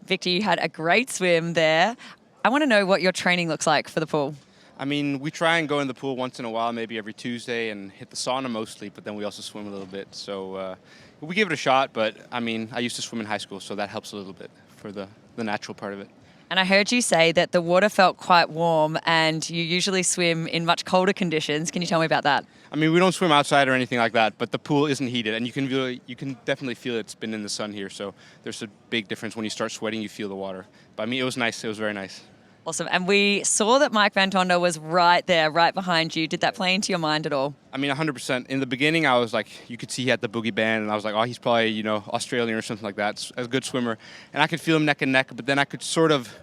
Victor, you had a great swim there. I want to know what your training looks like for the pool. I mean, we try and go in the pool once in a while, maybe every Tuesday, and hit the sauna mostly, but then we also swim a little bit. So we give it a shot, but I mean, I used to swim in high school, so that helps a little bit for the natural part of it. And I heard you say that the water felt quite warm and you usually swim in much colder conditions. Can you tell me about that? I mean, we don't swim outside or anything like that, but the pool isn't heated, and you can definitely feel it's been in the sun here, so there's a big difference. When you start sweating, you feel the water. But I mean, it was nice. It was very nice. Awesome. And we saw that Mike Van Tonder was right there, right behind you. Did that play into your mind at all? I mean, 100%. In the beginning, I was like, you could see he had the boogie band, and I was like, oh, he's probably, you know, Australian or something like that. A good swimmer. And I could feel him neck and neck, but then I could sort of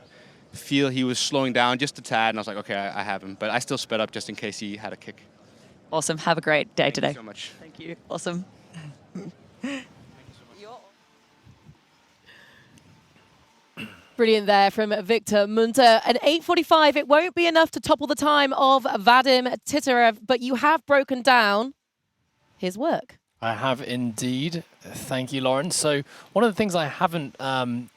feel he was slowing down just a tad, and I was like, okay, I have him. But I still sped up just in case he had a kick. Awesome. Have a great day today. Thank you so much. Thank you. Awesome. Brilliant there from Victor Munter. An 8:45, it won't be enough to topple the time of Vadim Titarev, but you have broken down his work. I have indeed. Thank you, Lauren. So one of the things I haven't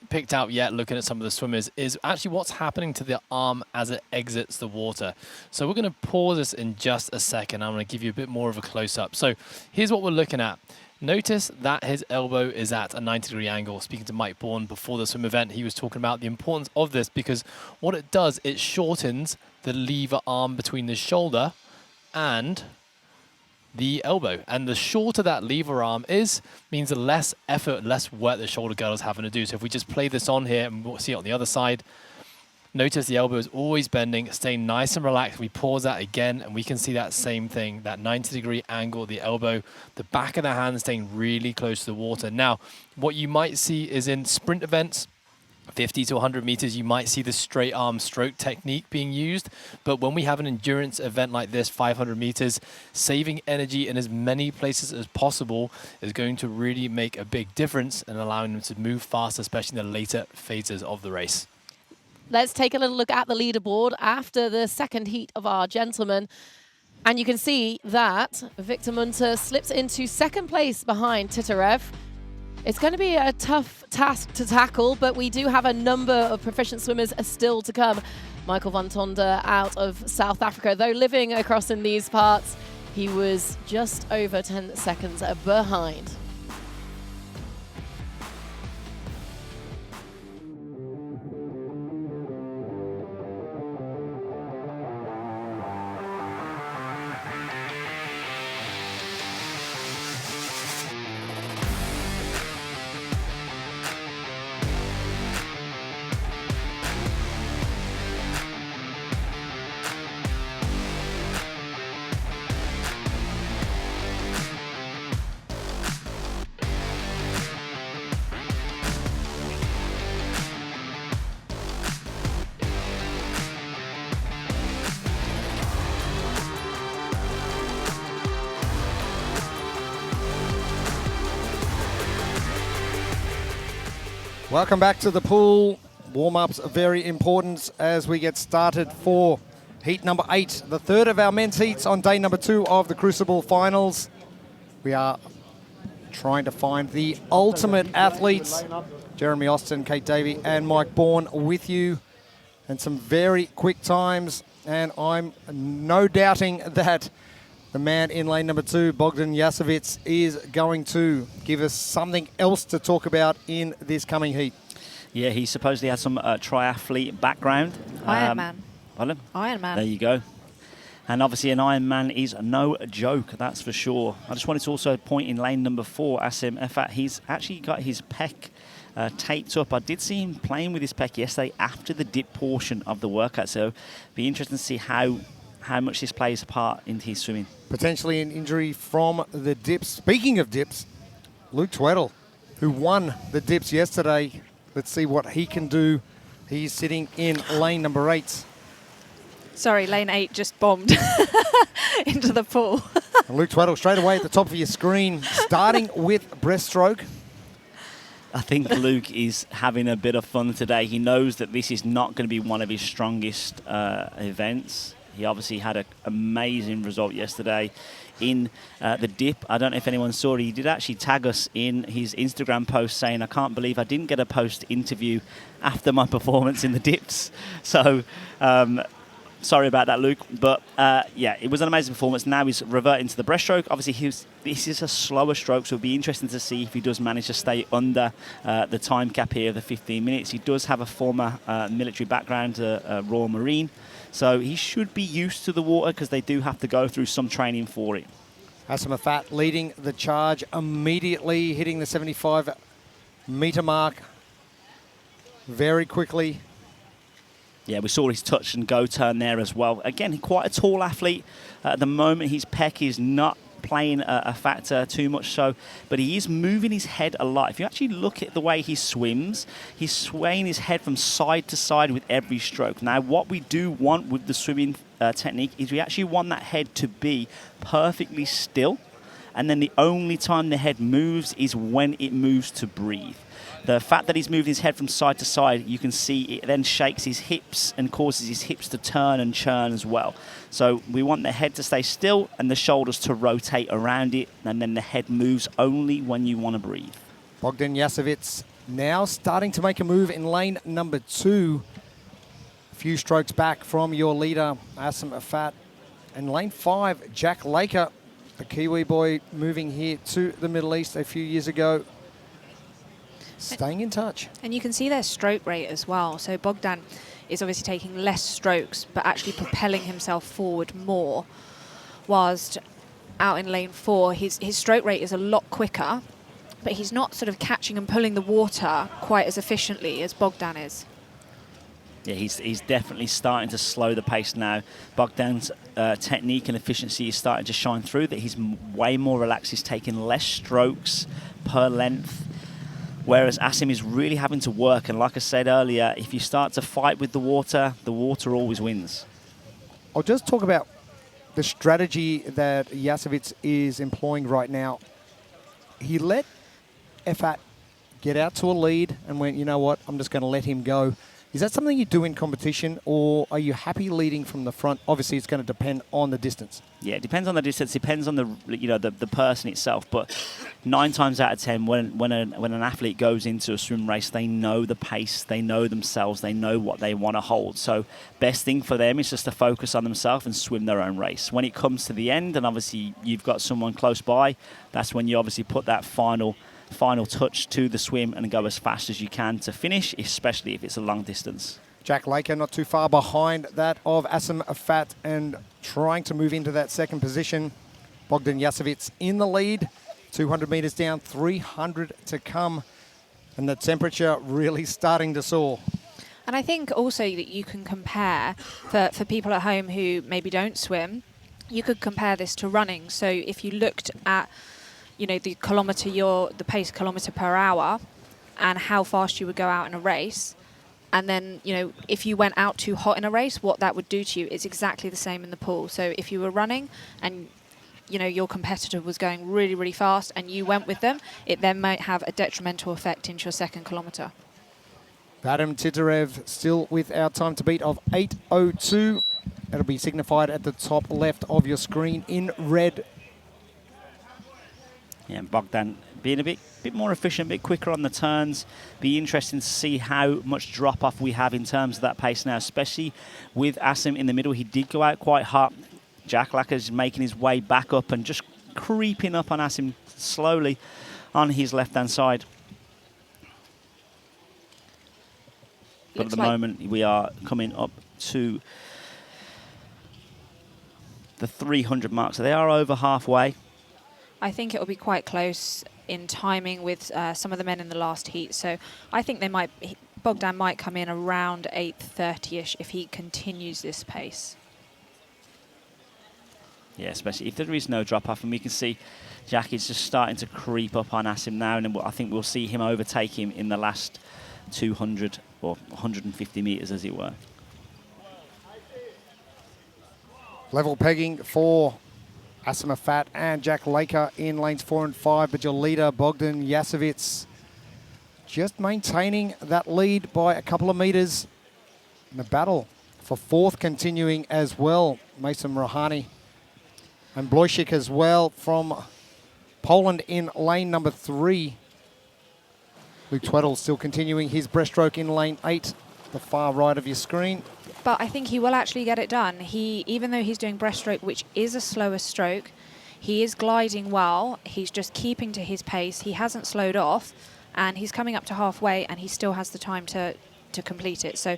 picked out yet looking at some of the swimmers is actually what's happening to the arm as it exits the water. So we're going to pause this in just a second. I'm going to give you a bit more of a close-up. So here's what we're looking at. Notice that his elbow is at a 90-degree angle. Speaking to Mike Bourne before the swim event, he was talking about the importance of this because what it does, it shortens the lever arm between the shoulder and the elbow. And the shorter that lever arm is, means the less effort, less work the shoulder girdle is having to do. So if we just play this on here and we'll see it on the other side, notice the elbow is always bending, staying nice and relaxed. We pause that again and we can see that same thing, that 90-degree angle, the elbow, the back of the hand staying really close to the water. Now, what you might see is in sprint events, 50 to 100 meters, you might see the straight arm stroke technique being used. But when we have an endurance event like this, 500 meters, saving energy in as many places as possible is going to really make a big difference in allowing them to move fast, especially in the later phases of the race. Let's take a little look at the leaderboard after the second heat of our gentlemen. And you can see that Victor Munter slips into second place behind Titarev. It's going to be a tough task to tackle, but we do have a number of proficient swimmers still to come. Michael Van Tonder out of South Africa, though living across in these parts, he was just over 10 seconds behind. Welcome back to the pool. Warm-ups are very important as we get started for heat number 8, the third of our men's heats on day number 2 of the Crucible finals. We are trying to find the ultimate athletes. Jeremy Austin, Kate Davey, and Mike Bourne with you. And some very quick times. And I'm no doubting that the man in lane number 2, Bogdan Jasovec, is going to give us something else to talk about in this coming heat. Yeah, he supposedly has some triathlete background. Ironman. Pardon? Ironman. There you go. And obviously an Ironman is no joke, that's for sure. I just wanted to also point in lane number 4, Asim Efat, he's actually got his pec taped up. I did see him playing with his pec yesterday after the dip portion of the workout, so be interesting to see how much this plays a part into his swimming. Potentially an injury from the dips. Speaking of dips, Luke Tweddle, who won the dips yesterday. Let's see what he can do. He's sitting in lane number 8. Sorry, lane 8 just bombed into the pool. And Luke Tweddle straight away at the top of your screen, starting with breaststroke. I think Luke is having a bit of fun today. He knows that this is not going to be one of his strongest events. He obviously had an amazing result yesterday in the dip. I don't know if anyone saw it. He did actually tag us in his Instagram post saying, I can't believe I didn't get a post interview after my performance in the dips. So sorry about that, Luke. But yeah, it was an amazing performance. Now he's reverting to the breaststroke. Obviously, this is a slower stroke, so it'll be interesting to see if he does manage to stay under the time cap here of the 15 minutes. He does have a former military background, Royal Marine. So he should be used to the water because they do have to go through some training for it. Asim Efat leading the charge immediately, hitting the 75-metre mark very quickly. Yeah, we saw his touch and go turn there as well. Again, quite a tall athlete. At the moment, his pec is not playing a factor too much so, but he is moving his head a lot. If you actually look at the way he swims, he's swaying his head from side to side with every stroke. Now, what we do want with the swimming technique is we actually want that head to be perfectly still, and then the only time the head moves is when it moves to breathe. The fact that he's moving his head from side to side, you can see it then shakes his hips and causes his hips to turn and churn as well. So we want the head to stay still and the shoulders to rotate around it, and then the head moves only when you want to breathe. Bogdan Jasovits now starting to make a move in lane number 2. A few strokes back from your leader, Asim Efat. And lane 5, Jack Laker, the Kiwi boy moving here to the Middle East a few years ago. Staying in touch. And you can see their stroke rate as well. So Bogdan is obviously taking less strokes, but actually propelling himself forward more. Whilst out in lane 4, his stroke rate is a lot quicker, but he's not sort of catching and pulling the water quite as efficiently as Bogdan is. Yeah, he's definitely starting to slow the pace now. Bogdan's technique and efficiency is starting to shine through, that he's way more relaxed. He's taking less strokes per length. Whereas Asim is really having to work. And like I said earlier, if you start to fight with the water always wins. I'll just talk about the strategy that Jasovits is employing right now. He let Efat get out to a lead and went, you know what, I'm just going to let him go. Is that something you do in competition, or are you happy leading from the front? Obviously, it's going to depend on the distance. Yeah, it depends on the distance. Depends on the person itself. But 9 times out of 10, when an athlete goes into a swim race, they know the pace, they know themselves, they know what they want to hold. So best thing for them is just to focus on themselves and swim their own race. When it comes to the end, and obviously you've got someone close by, that's when you obviously put that final touch to the swim and go as fast as you can to finish, especially if it's a long distance. Jack Laker not too far behind that of Asim Efat and trying to move into that second position. Bogdan Jasovits in the lead, 200 metres down, 300 to come, and the temperature really starting to soar. And I think also that you can compare, for people at home who maybe don't swim, you could compare this to running. So if you looked at the pace kilometre per hour and how fast you would go out in a race. And then, if you went out too hot in a race, what that would do to you is exactly the same in the pool. So if you were running and, your competitor was going really, really fast and you went with them, it then might have a detrimental effect into your second kilometre. Vadim Titarev still with our time to beat of 8:02. That'll be signified at the top left of your screen in red. Yeah, and Bogdan being a bit more efficient, a bit quicker on the turns. Be interesting to see how much drop-off we have in terms of that pace now, especially with Asim in the middle. He did go out quite hot. Jack Lacker's making his way back up and just creeping up on Asim slowly on his left-hand side. But at the moment, we are coming up to the 300 mark. So they are over halfway. I think it will be quite close in timing with some of the men in the last heat. So I think they might, Bogdan might come in around 8:30ish if he continues this pace. Yeah, especially if there is no drop off, and we can see Jack is just starting to creep up on Asim now, and I think we'll see him overtake him in the last 200 or 150 meters, as it were. Level pegging for Asim Afat and Jack Laker in lanes 4 and 5, but your leader, Bogdan Jasovits, just maintaining that lead by a couple of meters. And the battle for 4th continuing as well. Mason Rahani and Blojcik as well from Poland in lane number 3. Luke Tweddle still continuing his breaststroke in lane 8, the far right of your screen. But I think he will actually get it done. Even though he's doing breaststroke, which is a slower stroke, he is gliding well. He's just keeping to his pace. He hasn't slowed off, and he's coming up to halfway, and he still has the time to complete it. So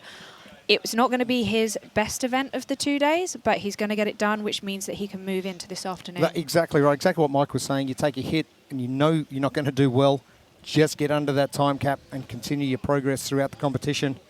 it's not going to be his best event of the 2 days, but he's going to get it done, which means that he can move into this afternoon. Exactly right. Exactly what Mike was saying. You take a hit, and you know you're not going to do well. Just get under that time cap and continue your progress throughout the competition.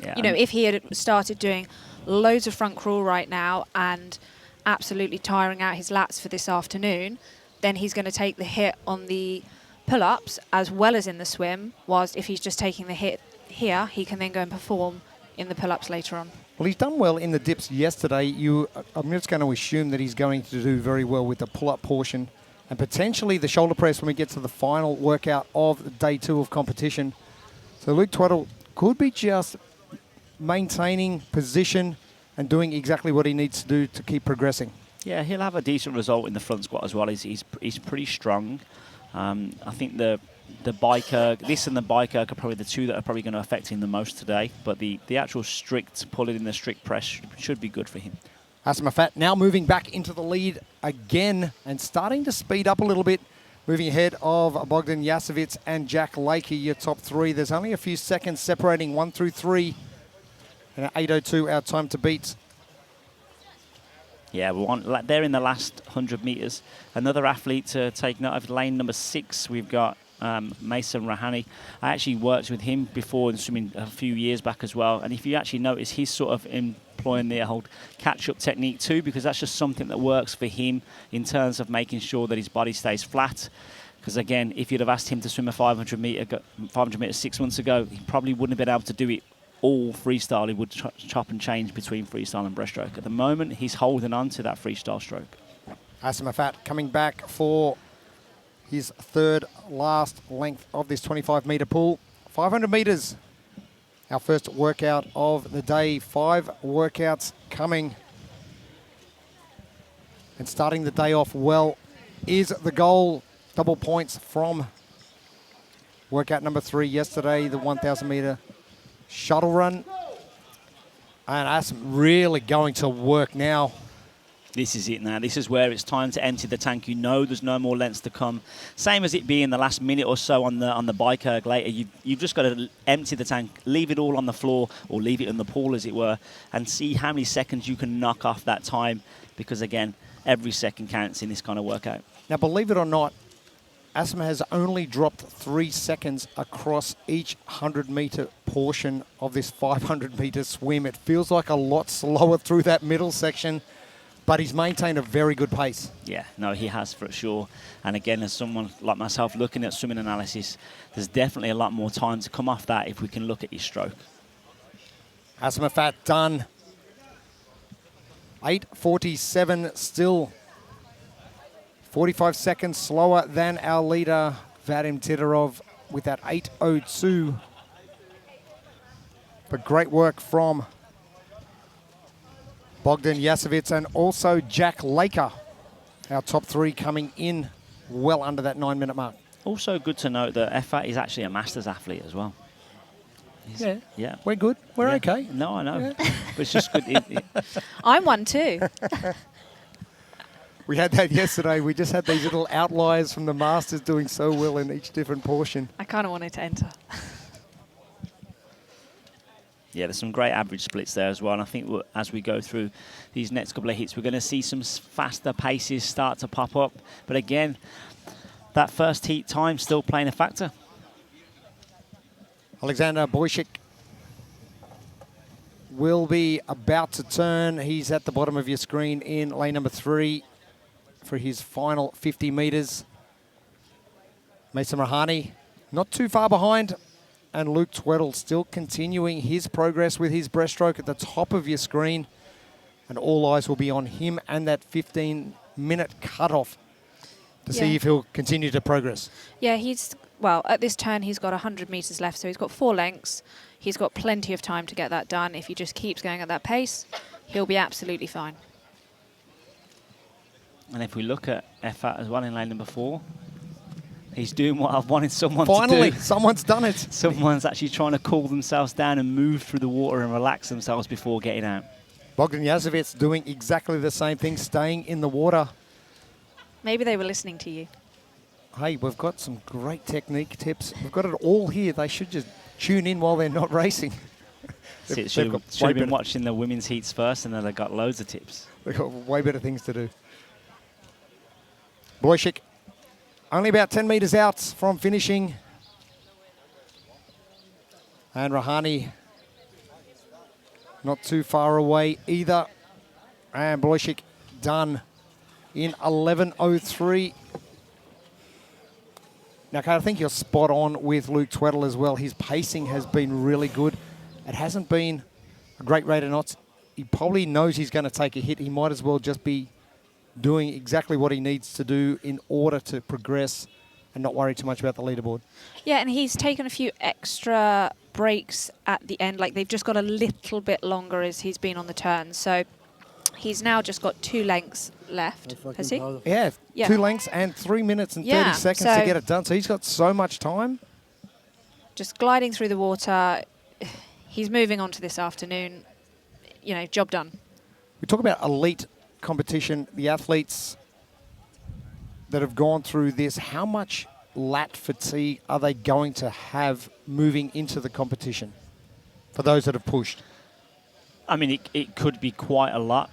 Yeah, you know, if he had started doing loads of front crawl right now and absolutely tiring out his lats for this afternoon, then he's going to take the hit on the pull-ups as well as in the swim, whilst if he's just taking the hit here, he can then go and perform in the pull-ups later on. Well, he's done well in the dips yesterday. I'm just going to assume that he's going to do very well with the pull-up portion and potentially the shoulder press when we get to the final workout of day 2 of competition. So Luke Tweddle could be just maintaining position and doing exactly what he needs to do to keep progressing. Yeah, he'll have a decent result in the front squat as well. He's pretty strong. I think the bike erg, this and the bike erg are probably the two that are probably going to affect him the most today. But the actual strict pulling in the strict press should be good for him. Asim Afat now moving back into the lead again and starting to speed up a little bit. Moving ahead of Bogdan Jasovits and Jack Lakey, your top 3. There's only a few seconds separating 1 through 3. And at 8:02, our time to beat. Yeah, they're in the last 100 meters. Another athlete to take note of, lane number 6. We've got Mason Rahani. I actually worked with him before in swimming a few years back as well. And if you actually notice, he's sort of employing the whole catch-up technique too, because that's just something that works for him in terms of making sure that his body stays flat. Because again, if you'd have asked him to swim a 500 meters 6 months ago, he probably wouldn't have been able to do it all freestyle. He would chop and change between freestyle and breaststroke. At the moment, he's holding on to that freestyle stroke. Asim Afat coming back for his 3rd last length of this 25-meter pool. 500 meters, our first workout of the day. 5 workouts coming. And starting the day off well is the goal. Double points from workout number 3 yesterday, the 1,000-meter shuttle run. And Asim really going to work now. This is it now. This is where it's time to empty the tank. You know there's no more lengths to come. Same as it being the last minute or so on the bike erg later. You've just got to empty the tank, leave it all on the floor or leave it in the pool, as it were, and see how many seconds you can knock off that time. Because, again, every second counts in this kind of workout. Now, believe it or not, Asim has only dropped 3 seconds across each 100-meter portion of this 500-meter swim. It feels like a lot slower through that middle section, but he's maintained a very good pace. Yeah, no, he has for sure. And again, as someone like myself looking at swimming analysis, there's definitely a lot more time to come off that if we can look at his stroke. Asim Afat done. 8:47 still. 45 seconds slower than our leader, Vadim Todorov, with that 8:02. But great work from Bogdan Jasovits and also Jack Laker. Our top 3 coming in well under that 9-minute mark. Also good to note that Efat is actually a Masters athlete as well. Yeah. We're good. We're okay. No, I know. Yeah. But it's just good. I'm one too. We had that yesterday. We just had these little outliers from the Masters doing so well in each different portion. I kind of wanted to enter. Yeah, there's some great average splits there as well. And I think as we go through these next couple of heats, we're going to see some faster paces start to pop up. But again, that first heat time still playing a factor. Alexander Boychik will be about to turn. He's at the bottom of your screen in lane number 3 for his final 50 metres. Mason Rahani not too far behind. And Luke Tweddle still continuing his progress with his breaststroke at the top of your screen. And all eyes will be on him and that 15-minute cutoff to see if he'll continue to progress. Yeah, well, at this turn, he's got 100 metres left, so he's got 4 lengths. He's got plenty of time to get that done. If he just keeps going at that pace, he'll be absolutely fine. And if we look at Effat as well in lane number 4, he's doing what I've wanted someone to do. Finally, someone's done it. Someone's actually trying to cool themselves down and move through the water and relax themselves before getting out. Bogdan Yazovets doing exactly the same thing, staying in the water. Maybe they were listening to you. Hey, we've got some great technique tips. We've got it all here. They should just tune in while they're not racing. Should have been watching the women's heats first, and then they've got loads of tips. They've got way better things to do. Boychik, only about 10 metres out from finishing. And Rahani, not too far away either. And Boychik done in 11:03. Now, Kate, I think you're spot on with Luke Tweddle as well. His pacing has been really good. It hasn't been a great rate of knots. He probably knows he's going to take a hit. He might as well just be doing exactly what he needs to do in order to progress and not worry too much about the leaderboard. Yeah, and he's taken a few extra breaks at the end. Like, they've just got a little bit longer as he's been on the turn. So he's now just got 2 lengths left, has he? Yeah, 2 lengths and 3 minutes and 30 seconds to get it done. So he's got so much time. Just gliding through the water. He's moving on to this afternoon. You know, job done. We talk about elite competition, the athletes that have gone through this. How much lat fatigue are they going to have moving into the competition for those that have pushed? I mean, it could be quite a lot,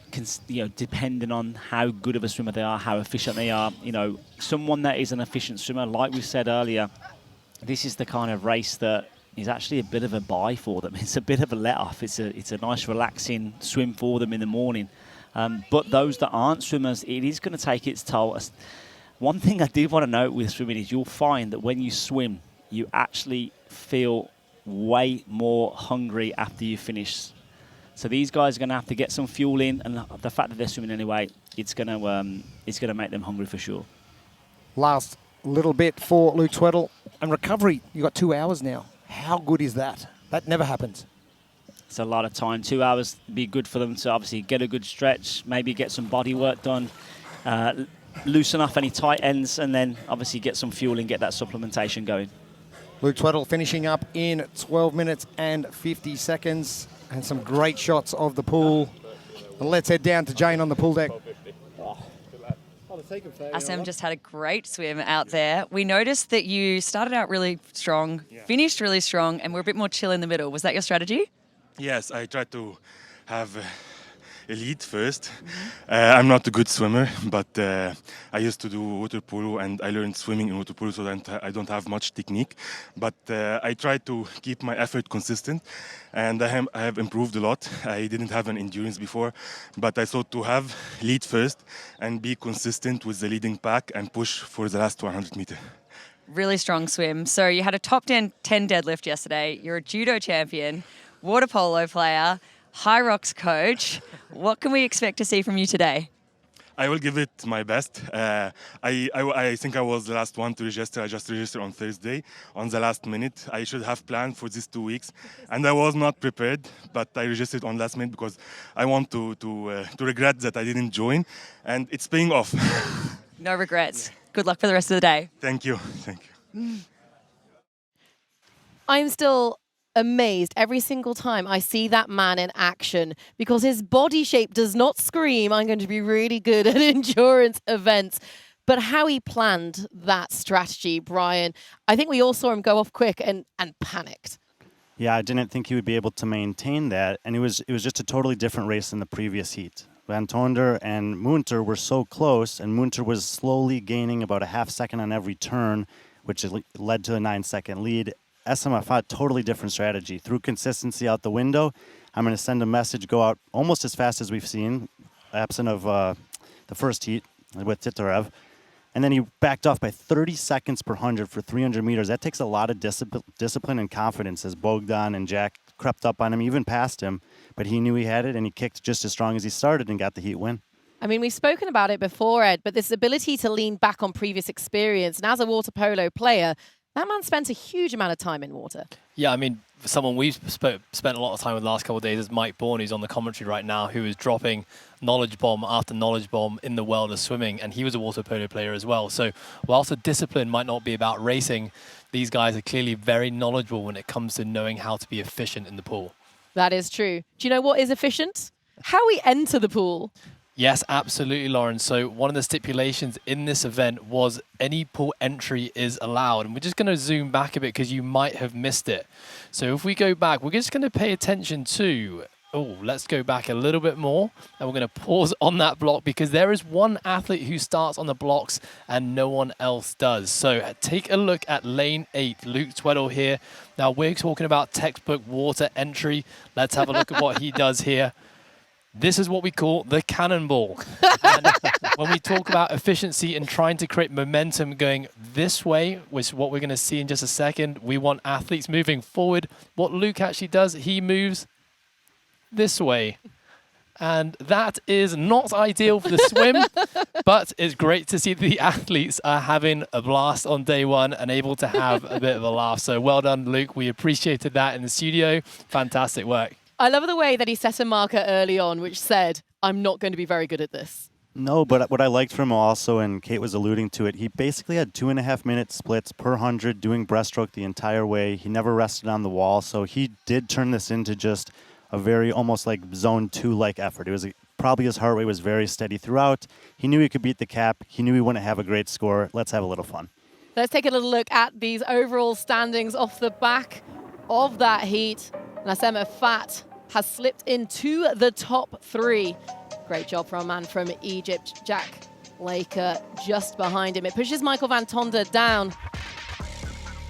depending on how good of a swimmer they are, how efficient they are. You know, someone that is an efficient swimmer, like we said earlier, this is the kind of race that is actually a bit of a buy for them. It's a bit of a let-off. It's a nice, relaxing swim for them in the morning. But those that aren't swimmers, it is going to take its toll. One thing I do want to note with swimming is you'll find that when you swim, you actually feel way more hungry after you finish. So these guys are going to have to get some fuel in, and the fact that they're swimming anyway, it's going to make them hungry for sure. Last little bit for Luke Tweddle. And recovery, you've got 2 hours now. How good is that? That never happens. It's a lot of time. 2 hours would be good for them to obviously get a good stretch, maybe get some body work done, loosen off any tight ends, and then obviously get some fuel and get that supplementation going. Luke Tweddle finishing up in 12 minutes and 50 seconds. And some great shots of the pool. And let's head down to Jane on the pool deck. Assam just had a great swim out there. We noticed that you started out really strong, finished really strong, and we're a bit more chill in the middle. Was that your strategy? Yes, I tried to have a lead first. I'm not a good swimmer, but I used to do water polo and I learned swimming in water polo, so I don't have much technique. But I tried to keep my effort consistent, and I have improved a lot. I didn't have an endurance before, but I thought to have lead first and be consistent with the leading pack and push for the last 100 meters. Really strong swim. So you had a top 10 deadlift yesterday. You're a judo champion, water polo player, High Rocks coach. What can we expect to see from you today? I will give it my best. I think I was the last one to register. I just registered on Thursday, on the last minute. I should have planned for these 2 weeks, and I was not prepared, but I registered on last minute because I want to regret that I didn't join, and it's paying off. No regrets. Good luck for the rest of the day. Thank you. Thank you. I'm still amazed every single time I see that man in action because his body shape does not scream, I'm going to be really good at endurance events. But how he planned that strategy, Brian, I think we all saw him go off quick and panicked. Yeah, I didn't think he would be able to maintain that, and it was just a totally different race than the previous heat. Van Tonder and Munter were so close, and Munter was slowly gaining about a half second on every turn, which led to a 9-second lead. SMF, totally different strategy. Threw consistency out the window. I'm going to send a message, go out almost as fast as we've seen, absent of the first heat with Titarev. And then he backed off by 30 seconds per 100 for 300 meters. That takes a lot of discipline and confidence as Bogdan and Jack crept up on him, even past him. But he knew he had it, and he kicked just as strong as he started and got the heat win. I mean, we've spoken about it before, Ed, but this ability to lean back on previous experience. And as a water polo player, that man spent a huge amount of time in water. Yeah, I mean, someone we've spent a lot of time with the last couple of days is Mike Bourne, who's on the commentary right now, who is dropping knowledge bomb after knowledge bomb in the world of swimming, and he was a water polo player as well. So whilst the discipline might not be about racing, these guys are clearly very knowledgeable when it comes to knowing how to be efficient in the pool. That is true. Do you know what is efficient? How we enter the pool. Yes, absolutely, Lauren. So one of the stipulations in this event was any pool entry is allowed. And we're just going to zoom back a bit because you might have missed it. So if we go back, we're just going to pay attention to, let's go back a little bit more. And we're going to pause on that block because there is one athlete who starts on the blocks and no one else does. So take a look at lane 8, Luke Tweddle here. Now we're talking about textbook water entry. Let's have a look at what he does here. This is what we call the cannonball. And when we talk about efficiency and trying to create momentum going this way, which is what we're going to see in just a second, we want athletes moving forward. What Luke actually does, he moves this way. And that is not ideal for the swim, but it's great to see the athletes are having a blast on day one and able to have a bit of a laugh. So well done, Luke. We appreciated that in the studio. Fantastic work. I love the way that he set a marker early on, which said, I'm not going to be very good at this. No, but what I liked from him also, and Kate was alluding to it, he basically had 2.5-minute splits per 100 doing breaststroke the entire way. He never rested on the wall, so he did turn this into just a very almost like zone 2-like effort. It was probably his heart rate was very steady throughout. He knew he could beat the cap. He knew he wouldn't have a great score. Let's have a little fun. Let's take a little look at these overall standings off the back of that heat. Nassem Fat has slipped into the top 3. Great job from a man from Egypt, Jack Laker, just behind him. It pushes Michael Van Tonder down.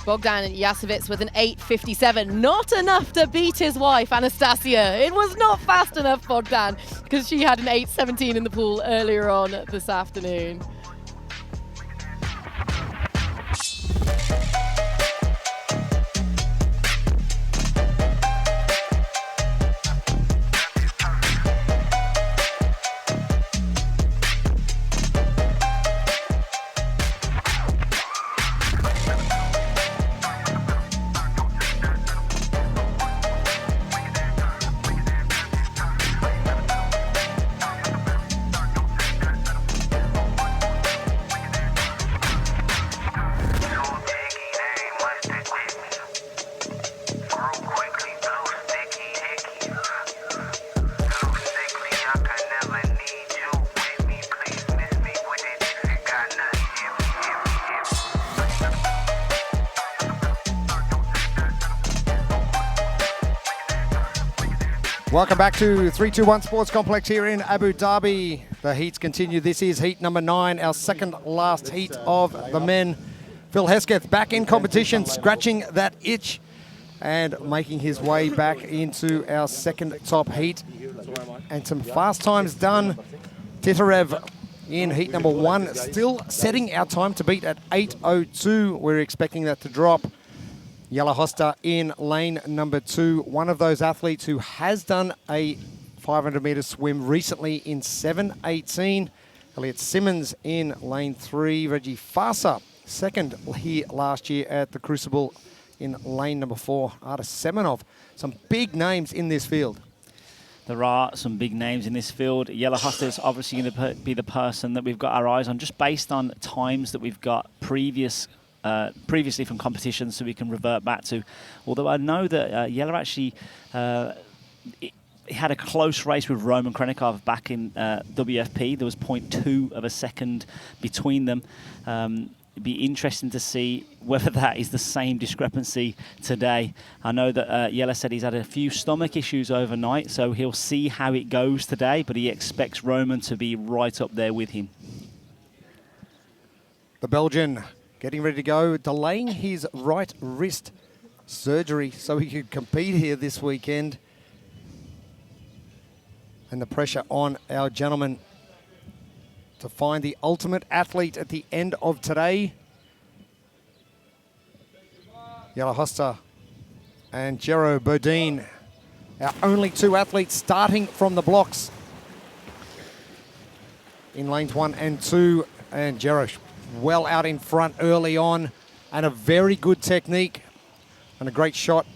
Bogdan Jasovits with an 8.57. Not enough to beat his wife, Anastasia. It was not fast enough, Bogdan, because she had an 8.17 in the pool earlier on this afternoon. Welcome back to 321 Sports Complex here in Abu Dhabi. The heats continue. This is heat number 9, our second last heat of the men. Phil Hesketh back in competition, scratching that itch and making his way back into our second top heat. And some fast times done. Titarev in heat number 1, still setting our time to beat at 8:02. We're expecting that to drop. Yella Hosta in lane number 2, one of those athletes who has done a 500-meter swim recently in 7:18. Elliot Simmons in lane 3. Reggie Farsa, second here last year at the Crucible in lane number 4. Artis Semenov, some big names in this field. There are some big names in this field. Yella Hosta is obviously going to be the person that we've got our eyes on, just based on times that we've got previously from competitions, so we can revert back to. Although I know that Yella actually he had a close race with Roman Krenikov back in WFP. There was 0.2 of a second between them. It'd be interesting to see whether that is the same discrepancy today. I know that Yella said he's had a few stomach issues overnight, so he'll see how it goes today, but he expects Roman to be right up there with him. The Belgian getting ready to go, delaying his right wrist surgery so he could compete here this weekend. And the pressure on our gentleman to find the ultimate athlete at the end of today. Jelle Hoster and Jero Bodine, our only two athletes starting from the blocks in lanes 1 and 2. And Jero well out in front early on, and a very good technique and a great shot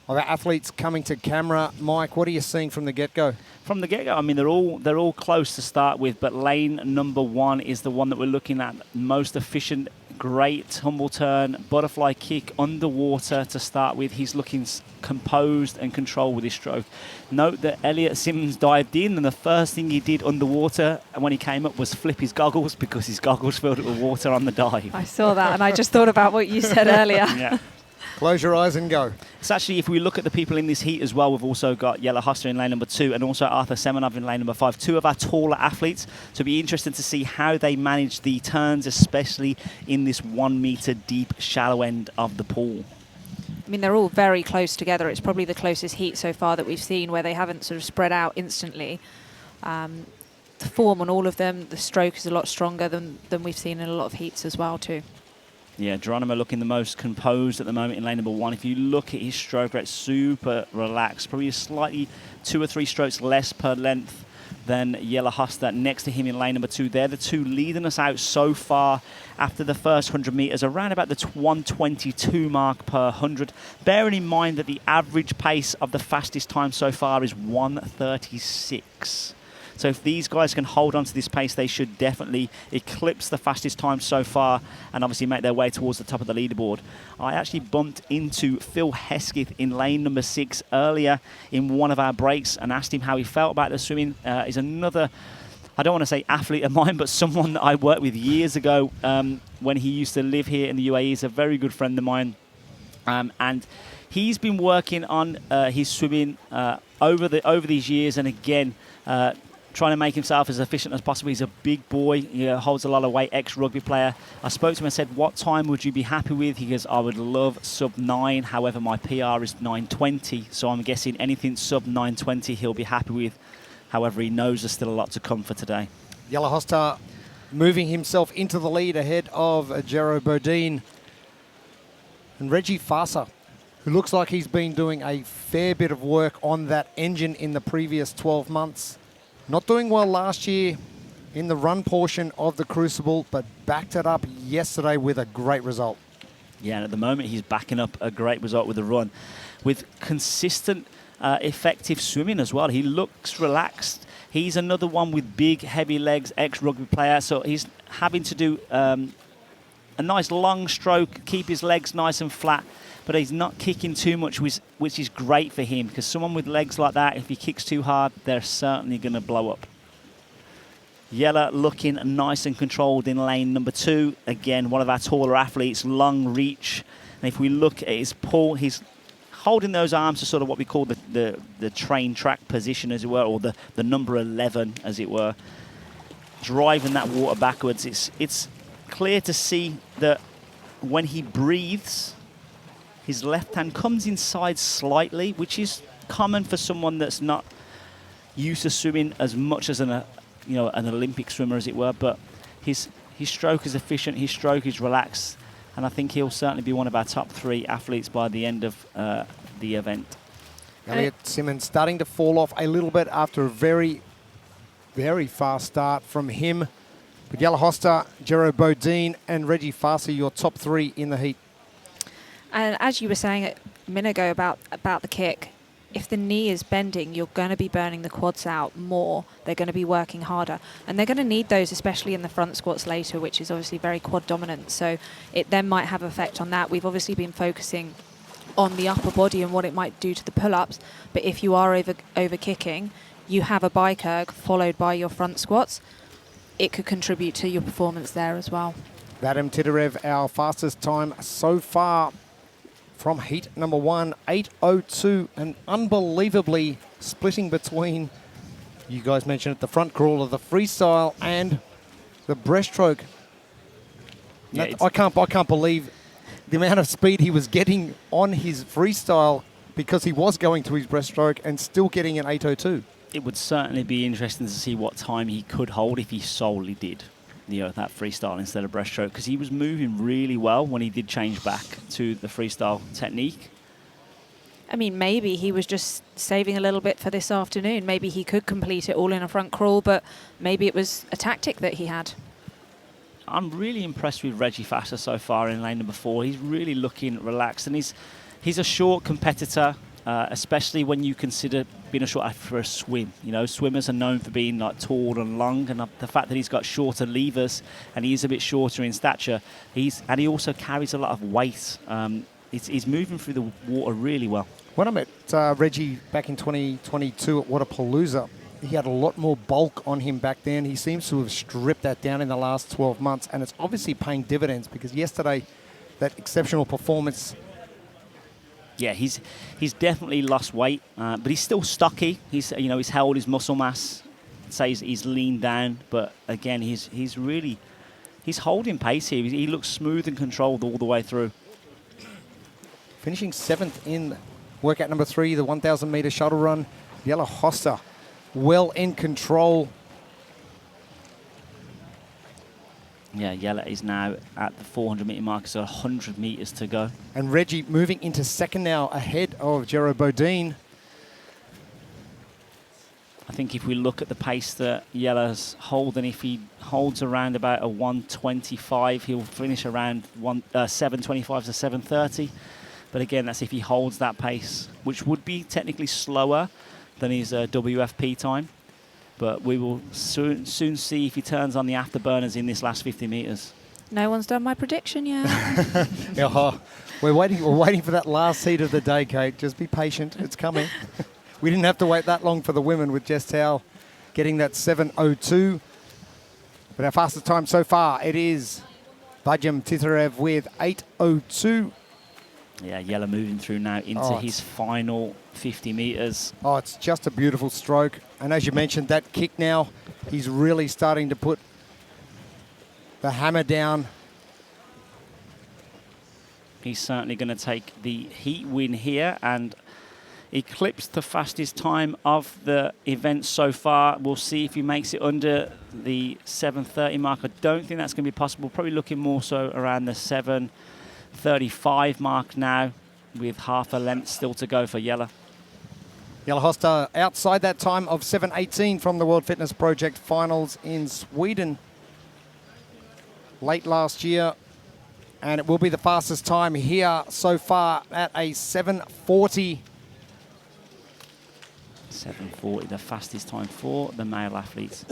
of our athletes coming to camera. Mike, what are you seeing from the get-go? From the get-go, I mean, they're all close to start with, but lane number 1 is the one that we're looking at. Most efficient, great tumble turn, butterfly kick underwater to start with. He's looking composed and controlled with his stroke. Note that Elliot Simmons dived in, and the first thing he did underwater and when he came up was flip his goggles, because his goggles filled up with water on the dive. I saw that, and I just thought about what you said earlier. Yeah. Close your eyes and go. It's actually, if we look at the people in this heat as well, we've also got Jelle Hoster in lane number 2 and also Arthur Semenov in lane number 5, two of our taller athletes. So it'll be interesting to see how they manage the turns, especially in this 1 meter deep, shallow end of the pool. I mean, they're all very close together. It's probably the closest heat so far that we've seen where they haven't sort of spread out instantly. The form on all of them, the stroke is a lot stronger than we've seen in a lot of heats as well too. Yeah, Geronimo looking the most composed at the moment in lane number 1. If you look at his stroke rate, super relaxed. Probably slightly 2 or 3 strokes less per length than Jelle Hoster next to him in lane number 2. They're the two leading us out so far after the first 100 metres, around about the 122 mark per 100. Bearing in mind that the average pace of the fastest time so far is 1:36. So if these guys can hold on to this pace, they should definitely eclipse the fastest time so far and obviously make their way towards the top of the leaderboard. I actually bumped into Phil Hesketh in lane number 6 earlier in one of our breaks and asked him how he felt about the swimming. He's another, I don't want to say athlete of mine, but someone that I worked with years ago when he used to live here in the UAE. He's a very good friend of mine. And he's been working on his swimming over these years, and again, trying to make himself as efficient as possible. He's a big boy. He holds a lot of weight, ex-rugby player. I spoke to him and said, what time would you be happy with? He goes, I would love sub 9. However, my PR is 9:20. So I'm guessing anything sub 9:20 he'll be happy with. However, he knows there's still a lot to come for today. Jelle Hoster moving himself into the lead ahead of Jero Bodine. And Reggie Farser, who looks like he's been doing a fair bit of work on that engine in the previous 12 months. Not doing well last year in the run portion of the Crucible, but backed it up yesterday with a great result. Yeah, and at the moment he's backing up a great result with the run. With consistent, effective swimming as well. He looks relaxed. He's another one with big, heavy legs, ex-rugby player, so he's having to do a nice long stroke, keep his legs nice and flat, but he's not kicking too much, which is great for him, because someone with legs like that, if he kicks too hard, they're certainly going to blow up. Jelle looking nice and controlled in lane number 2. Again, one of our taller athletes, long reach. And if we look at his pull, he's holding those arms to sort of what we call the train track position, as it were, or the number 11, as it were. Driving that water backwards. It's clear to see that when he breathes, his left hand comes inside slightly, which is common for someone that's not used to swimming as much as an Olympic swimmer, as it were. But his stroke is efficient, his stroke is relaxed, and I think he'll certainly be one of our top 3 athletes by the end of the event. Elliot Simmons starting to fall off a little bit after a very, very fast start from him. But Jelle Hoster, Jero Bodine, and Reggie Farser, your top 3 in the heat. And as you were saying a minute ago about the kick, if the knee is bending, you're going to be burning the quads out more. They're going to be working harder. And they're going to need those, especially in the front squats later, which is obviously very quad dominant. So it then might have effect on that. We've obviously been focusing on the upper body and what it might do to the pull-ups. But if you are over kicking, you have a bike erg followed by your front squats. It could contribute to your performance there as well. Vadim Titarev, our fastest time so far from heat number 1, 8:02, and unbelievably splitting between, you guys mentioned it, the front crawler, the freestyle, and the breaststroke. Yeah, I can't believe the amount of speed he was getting on his freestyle because he was going to his breaststroke and still getting an 8:02. It would certainly be interesting to see what time he could hold if he solely did, that freestyle instead of breaststroke, because he was moving really well when he did change back to the freestyle technique. I mean, maybe he was just saving a little bit for this afternoon. Maybe he could complete it all in a front crawl, but maybe it was a tactic that he had. I'm really impressed with Reggie Fasser so far in lane number 4. He's really looking relaxed, and he's a short competitor, especially when you consider being a short after a swim. Swimmers are known for being like tall and long, and the fact that he's got shorter levers and he is a bit shorter in stature, and he also carries a lot of weight. He's moving through the water really well. When I met Reggie back in 2022 at Wadapalooza, he had a lot more bulk on him back then. He seems to have stripped that down in the last 12 months, and it's obviously paying dividends because yesterday, that exceptional performance. Yeah, he's definitely lost weight, but he's still stocky. He's held his muscle mass. Says he's leaned down, but again, he's holding pace here. He looks smooth and controlled all the way through. Finishing 7th in workout number 3, the 1,000 meter shuttle run. Jelle Hossa, well in control. Yeah, Jelle is now at the 400 meter mark, so 100 meters to go. And Reggie moving into second now, ahead of Jero Bodine. I think if we look at the pace that Jelle's holding, if he holds around about a 125, he'll finish around 725 to 730. But again, that's if he holds that pace, which would be technically slower than his WFP time. But we will soon see if he turns on the afterburners in this last 50 meters. No one's done my prediction yet. We're waiting for that last heat of the day, Kate. Just be patient. It's coming. We didn't have to wait that long for the women with Jess Towle getting that 7:02. But our fastest time so far, it is Vadim Titarev with 8:02. Yeah, Jelle moving through now into his final 50 meters. Oh, it's just a beautiful stroke. And as you mentioned, that kick now, he's really starting to put the hammer down. He's certainly going to take the heat win here and eclipse the fastest time of the event so far. We'll see if he makes it under the 7:30 mark. I don't think that's going to be possible. Probably looking more so around the 7:35 mark now, with half a length still to go for Jelle. Jelle Hossa outside that time of 7:18 from the World Fitness Project finals in Sweden late last year. And it will be the fastest time here so far at a 7:40. 7:40, the fastest time for the male athletes.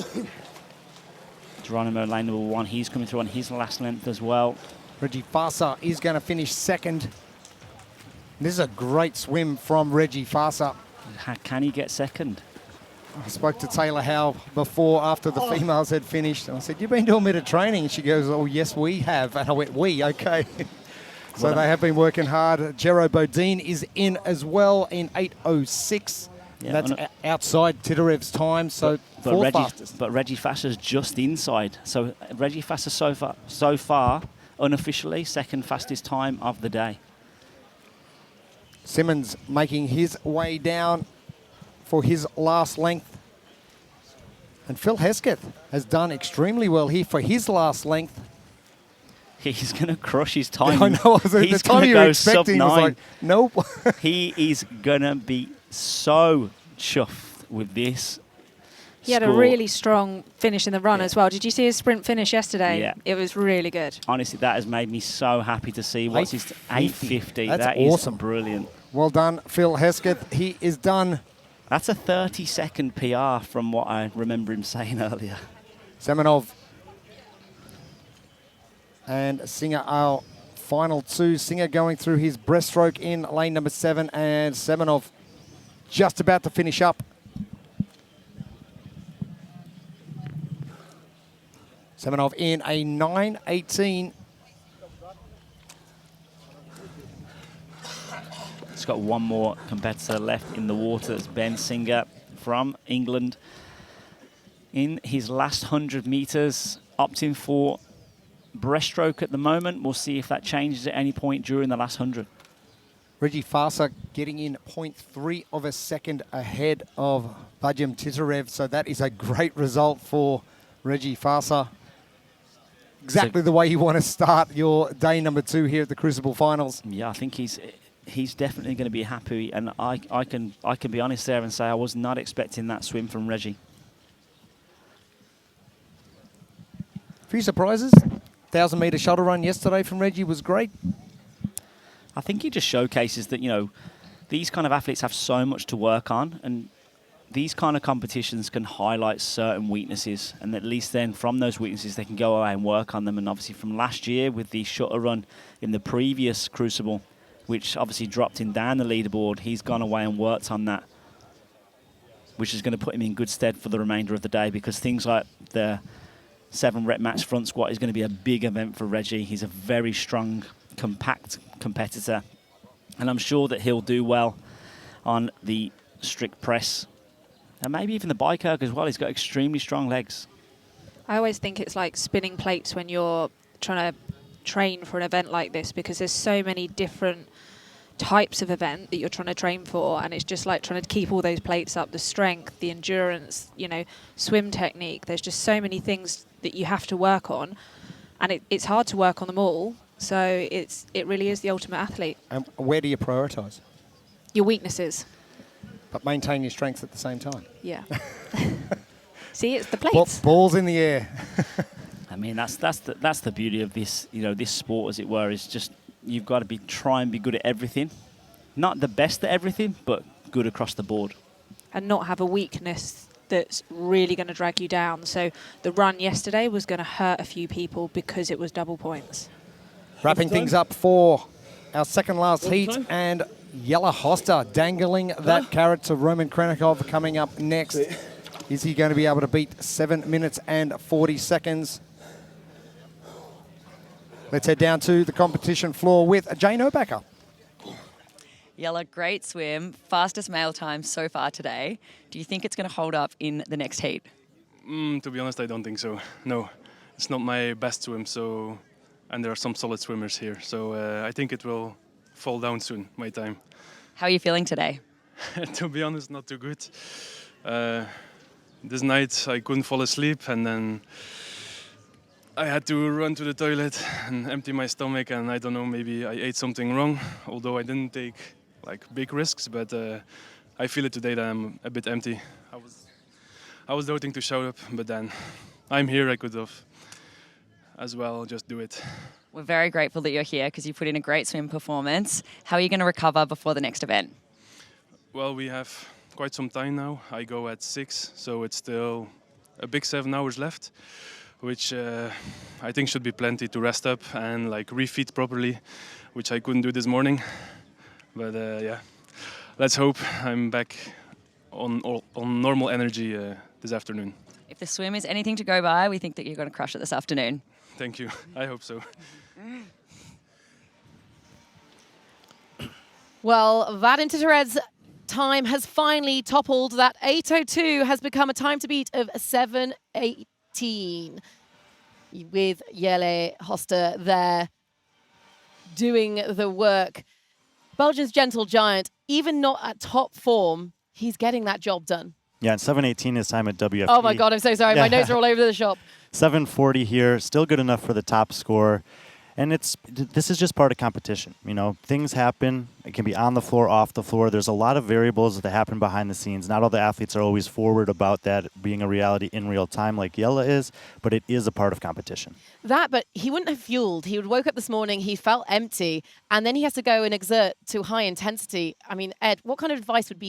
Geronimo, lane number 1, he's coming through on his last length as well. Reggie Fasser is going to finish second. This is a great swim from Reggie Fasser. Can he get second? I spoke to Taylor Howe before, after the females had finished. And I said, you've been doing a bit of training? And she goes, oh, yes, we have. And I went, we, okay. So they have been working hard. Jero Bodine is in as well in 8:06. Yeah, that's outside Titarev's time, so fourth fastest. But Reggie Fasser's just inside. So Reggie Fasser so far, unofficially, second fastest time of the day. Simmons making his way down for his last length. And Phil Hesketh has done extremely well here for his last length. He's going to crush his time. I know. He's going to go sub 9. Was like, nope. He is going to be so chuffed with this. He had a really strong finish in the run as well. Did you see his sprint finish yesterday? Yeah. It was really good. Honestly, that has made me so happy to see. What's his 8:50? That's awesome. Brilliant. Well done, Phil Hesketh. He is done. That's a 30-second PR from what I remember him saying earlier. Semenov and Singer are final two. Singer going through his breaststroke in lane number 7, and Semenov just about to finish up. Semenov in a 9:18. It's got one more competitor left in the water. That's Ben Singer from England. In his last 100 meters, opting for breaststroke at the moment. We'll see if that changes at any point during the last 100. Reggie Farsa getting in 0.3 of a second ahead of Bajam Titarev. So that is a great result for Reggie Farsa. Exactly the way you want to start your day number 2 here at the Crucible Finals. Yeah, I think he's definitely going to be happy, and I can be honest there and say I was not expecting that swim from Reggie. A few surprises. 1,000-meter shuttle run yesterday from Reggie was great. I think he just showcases that, you know, these kind of athletes have so much to work on, and these kind of competitions can highlight certain weaknesses, and at least then from those weaknesses they can go away and work on them. And obviously from last year with the shuttle run in the previous Crucible, which obviously dropped him down the leaderboard, he's gone away and worked on that, which is going to put him in good stead for the remainder of the day, because things like the 7-rep max front squat is going to be a big event for Reggie. He's a very strong, compact competitor, and I'm sure that he'll do well on the strict press and maybe even the bike erg as well. He's got extremely strong legs. I always think it's like spinning plates when you're trying to train for an event like this, because there's so many different types of event that you're trying to train for, and it's just like trying to keep all those plates up, the strength, the endurance, you know, swim technique. There's just so many things that you have to work on, and it's hard to work on them all. So it really is the ultimate athlete. And where do you prioritise? Your weaknesses. But maintain your strength at the same time. Yeah. See, it's the plates. Balls in the air. I mean, that's the beauty of this, you know, this sport, as it were, is just you've got to try and be good at everything. Not the best at everything, but good across the board. And not have a weakness that's really going to drag you down. So the run yesterday was going to hurt a few people because it was double points. Wrapping things up for our second last heat, and Jelle Hoster dangling that carrot to Roman Krenikov coming up next. Is he going to be able to beat 7 minutes and 40 seconds? Let's head down to the competition floor with Jane Obacker. Jelle, great swim. Fastest male time so far today. Do you think it's going to hold up in the next heat? To be honest, I don't think so. No, it's not my best swim, so, and there are some solid swimmers here. So I think it will fall down soon, my time. How are you feeling today? To be honest, not too good. This night I couldn't fall asleep, and then I had to run to the toilet and empty my stomach, and I don't know, maybe I ate something wrong, although I didn't take like big risks, but I feel it today that I'm a bit empty. I was doubting to show up, but then I'm here. I could have as well just do it. We're very grateful that you're here because you put in a great swim performance. How are you going to recover before the next event? Well, we have quite some time now. I go at 6, so it's still a big 7 hours left, which I think should be plenty to rest up and like refeed properly, which I couldn't do this morning. But yeah, let's hope I'm back on normal energy this afternoon. If the swim is anything to go by, we think that you're going to crush it this afternoon. Thank you. I hope so. Well, Vadim Titarev's time has finally toppled. That 8:02 has become a time to beat of 7:18, with Jelle Hoster there doing the work. Belgium's gentle giant, even not at top form, he's getting that job done. Yeah, and 7:18 is time at WFT. Oh my God, I'm so sorry. My notes are all over the shop. 7:40 here, still good enough for the top score. And this is just part of competition. You know, things happen. It can be on the floor, off the floor. There's a lot of variables that happen behind the scenes. Not all the athletes are always forward about that being a reality in real time like Jelle is, but it is a part of competition. But he wouldn't have fueled. He would woke up this morning, he felt empty, and then he has to go and exert to high intensity. I mean, Ed, what kind of advice would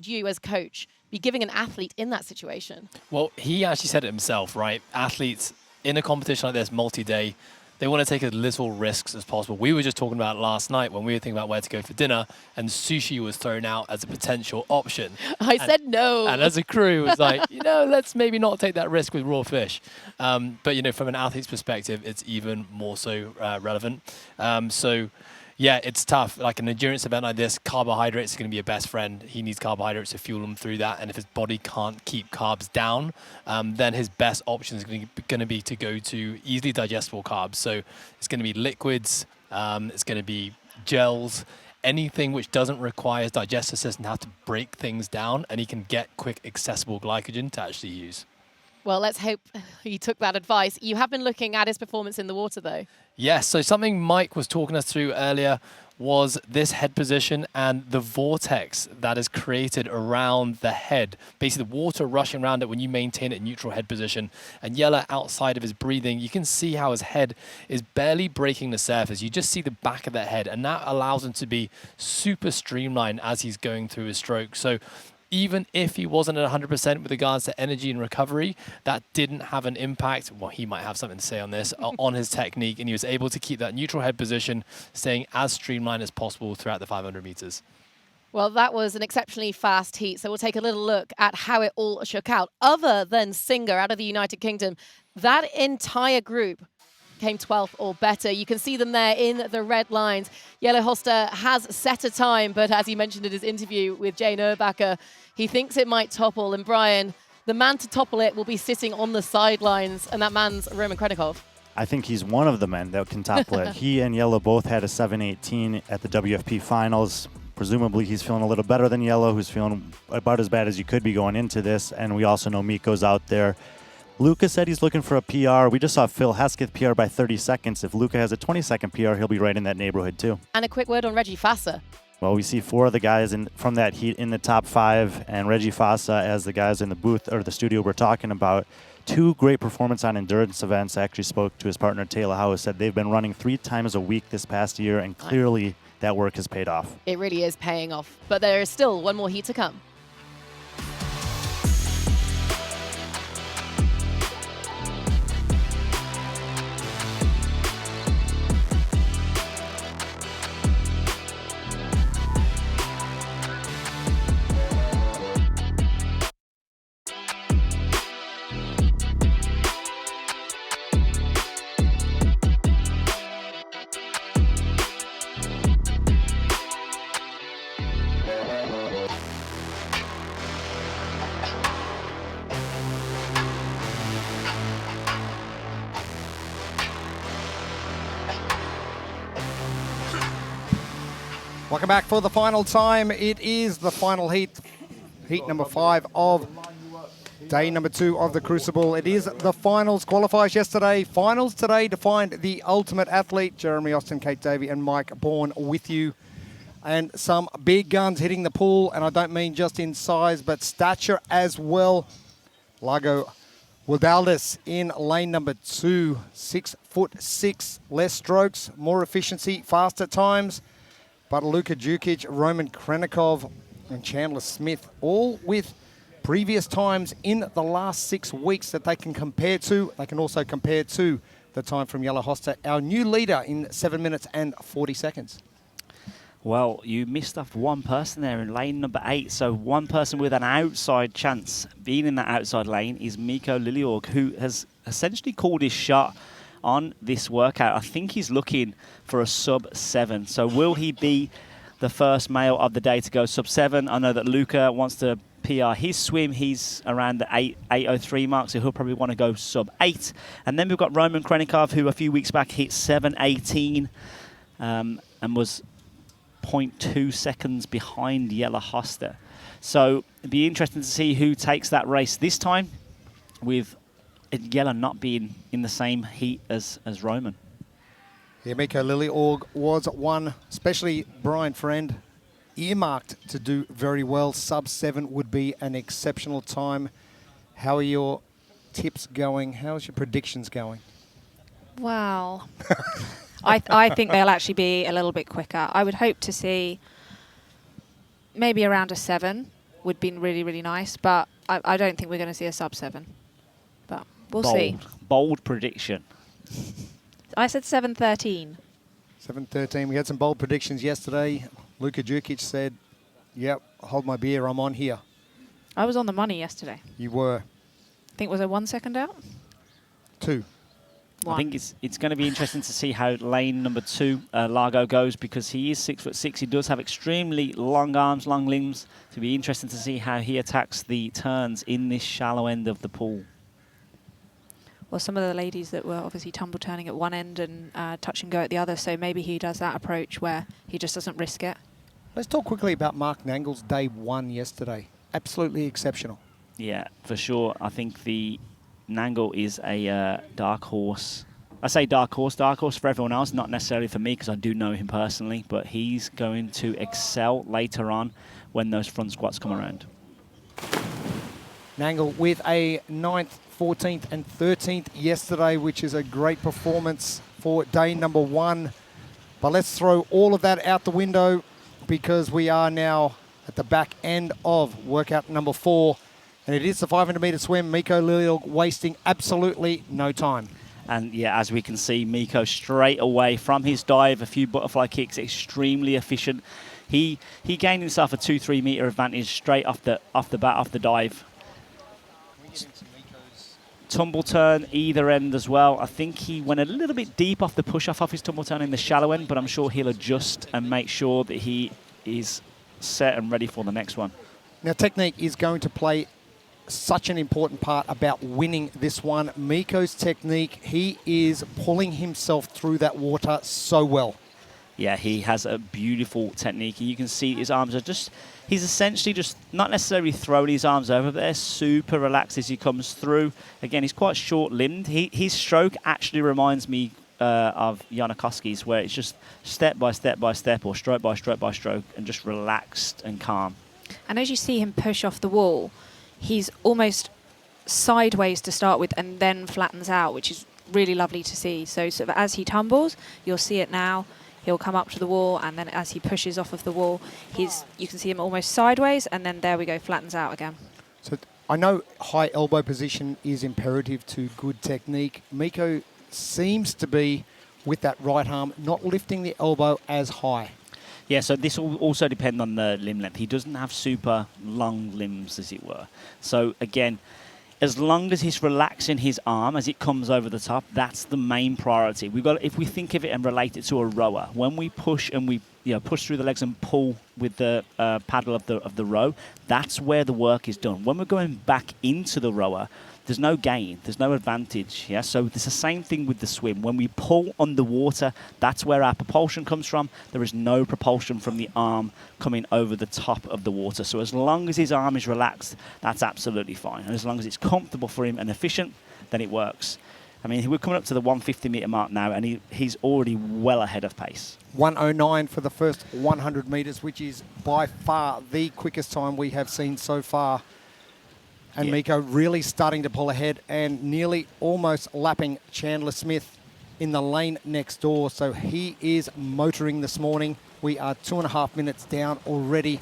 you as coach be giving an athlete in that situation? Well, he actually said it himself, right? Athletes in a competition like this, multi-day, they want to take as little risks as possible. We were just talking about it last night when we were thinking about where to go for dinner, and sushi was thrown out as a potential option. I said no. And as a crew, it was like, let's maybe not take that risk with raw fish. But, from an athlete's perspective, it's even more so relevant. Yeah, it's tough. Like an endurance event like this, carbohydrates are going to be your best friend. He needs carbohydrates to fuel him through that. And if his body can't keep carbs down, then his best option is going to be to go to easily digestible carbs. So it's going to be liquids, it's going to be gels, anything which doesn't require his digestive system to have to break things down, and he can get quick, accessible glycogen to actually use. Well, let's hope he took that advice. You have been looking at his performance in the water, though. Yes, so something Mike was talking us through earlier was this head position and the vortex that is created around the head. Basically, the water rushing around it when you maintain a neutral head position. And Jelle, outside of his breathing, you can see how his head is barely breaking the surface. You just see the back of that head, and that allows him to be super streamlined as he's going through his stroke. So even if he wasn't at 100% with regards to energy and recovery, that didn't have an impact. Well, he might have something to say on this, on his technique, and he was able to keep that neutral head position staying as streamlined as possible throughout the 500 meters. Well, that was an exceptionally fast heat, so we'll take a little look at how it all shook out. Other than Singer out of the United Kingdom, that entire group came 12th or better. You can see them there in the red lines. Jelle Hoster has set a time, but as he mentioned in his interview with Jane Urbacher, he thinks it might topple. And Brian, the man to topple it will be sitting on the sidelines, and that man's Roman Krenikov. I think he's one of the men that can topple it. He and Jelle both had a 7:18 at the WFP finals. Presumably he's feeling a little better than Jelle, who's feeling about as bad as you could be going into this. And we also know Mikko's out there. Luca said he's looking for a PR. We just saw Phil Hesketh PR by 30 seconds. If Luca has a 20-second PR, he'll be right in that neighborhood too. And a quick word on Reggie Fassa. Well, we see four of the guys from that heat in the top 5, and Reggie Fassa, as the guys in the booth or the studio were talking about, 2 great performance on endurance events. I actually spoke to his partner Taylor Howe, who said they've been running 3 times a week this past year, and clearly that work has paid off. It really is paying off, but there is still one more heat to come. Welcome back for the final time. It is the final heat, heat number 5 of day number 2 of the Crucible. It is the finals. Qualifiers yesterday, finals today to find the ultimate athlete. Jeremy Austin, Kate Davey and Mike Bourne with you. And some big guns hitting the pool, and I don't mean just in size, but stature as well. Lago Wadaldis in lane number 2, 6'6", less strokes, more efficiency, faster times. But Luka Djukic, Roman Krenikov, and Chandler Smith, all with previous times in the last 6 weeks that they can compare to. They can also compare to the time from Jelle Hoster, our new leader in 7 minutes and 40 seconds. Well, you missed off one person there in lane number 8. So one person with an outside chance being in that outside lane is Mikko Liljeorg, who has essentially called his shot on this workout. I think he's looking for a sub-7. So will he be the first male of the day to go sub-7? I know that Luca wants to PR his swim. He's around the 8:03 mark, so he'll probably want to go sub-8. And then we've got Roman Krenikov, who a few weeks back hit 7:18 and was 0.2 seconds behind Jelle Hoster. So it'd be interesting to see who takes that race this time, with Jelle not being in the same heat as Roman. Yeah, Mikko Liljeorg was one, especially Brian Friend, earmarked to do very well. Sub-7 would be an exceptional time. How are your tips going? How's your predictions going? Wow. I think they'll actually be a little bit quicker. I would hope to see maybe around a 7 would be really, really nice, but I don't think we're going to see a sub-7. But we'll see. Bold prediction. I said 7:13. 7:13. We had some bold predictions yesterday. Luka Djukic said, yep, hold my beer, I'm on here. I was on the money yesterday. You were. I think, was I 1 second out? 2. One. I think it's going to be interesting to see how lane number 2, Largo, goes, because he is 6'6". He does have extremely long arms, long limbs. To be interesting to see how he attacks the turns in this shallow end of the pool. Well, some of the ladies that were obviously tumble turning at one end and touch and go at the other, so maybe he does that approach where he just doesn't risk it. Let's talk quickly about Mark Nangle's day 1 yesterday. Absolutely exceptional. Yeah, for sure. I think the Nangle is a dark horse. I say dark horse for everyone else, not necessarily for me because I do know him personally, but he's going to excel later on when those front squats come around. Nangle with a 9th, 14th and 13th yesterday, which is a great performance for day number 1. But let's throw all of that out the window because we are now at the back end of workout number 4. And it is the 500-metre swim. Miko Lilliog wasting absolutely no time. And yeah, as we can see, Miko straight away from his dive, a few butterfly kicks, extremely efficient. He gained himself a 2-3 metre advantage straight off the dive. Tumble turn either end as well. I think he went a little bit deep off the push-off of his tumble turn in the shallow end, but I'm sure he'll adjust and make sure that he is set and ready for the next one. Now, technique is going to play such an important part about winning this one. Miko's technique, he is pulling himself through that water so well. Yeah, he has a beautiful technique. You can see his arms are just, he's essentially just not necessarily throwing his arms over, but they're super relaxed as he comes through. Again, he's quite short-limbed. His stroke actually reminds me of Janikowski's, where it's just step by step by step or stroke by stroke by stroke and just relaxed and calm. And as you see him push off the wall, he's almost sideways to start with and then flattens out, which is really lovely to see. So sort of as he tumbles, you'll see it now. He'll come up to the wall, and then as he pushes off of the wall, you can see him almost sideways, and then there we go, flattens out again. So I know high elbow position is imperative to good technique. Miko seems to be, with that right arm, not lifting the elbow as high. Yeah, so this will also depend on the limb length. He doesn't have super long limbs, as it were. So again, as long as he's relaxing his arm as it comes over the top, that's the main priority. We've got, if we think of it and relate it to a rower, when we push and we push through the legs and pull with the paddle of the row, that's where the work is done. When we're going back into the rower, there's no gain, there's no advantage. Yeah, so it's the same thing with the swim. When we pull underwater, that's where our propulsion comes from. There is no propulsion from the arm coming over the top of the water. So as long as his arm is relaxed, that's absolutely fine. And as long as it's comfortable for him and efficient, then it works. I mean, we're coming up to the 150 metre mark now, and he's already well ahead of pace. 1:09 for the first 100 metres, which is by far the quickest time we have seen so far. And yeah. Miko really starting to pull ahead and nearly almost lapping Chandler Smith in the lane next door. So he is motoring this morning. We are 2.5 minutes down already.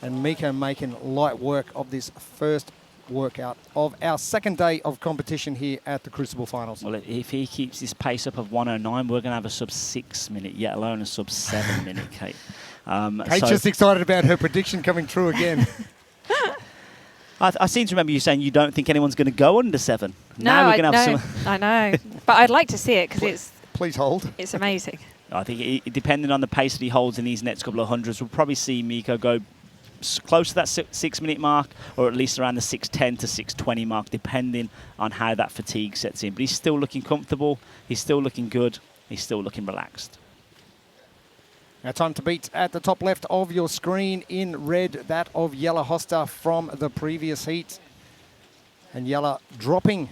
And Miko making light work of this first workout of our second day of competition here at the Crucible Finals. Well, if he keeps this pace up of 1:09, we're going to have a sub-6 minute, yet alone a sub-7 minute, Kate. Kate's just excited about her prediction coming true again. I seem to remember you saying you don't think anyone's going to go under 7. No, now we're going to have some. I know. But I'd like to see it because Please hold. it's amazing. I think depending on the pace that he holds in these next couple of hundreds, we'll probably see Miko go close to that 6 minute mark, or at least around the 6:10 to 6:20 mark, depending on how that fatigue sets in. But he's still looking comfortable. He's still looking good. He's still looking relaxed. Now time to beat at the top left of your screen in red, that of Jelle Hoster from the previous heat. And Jelle dropping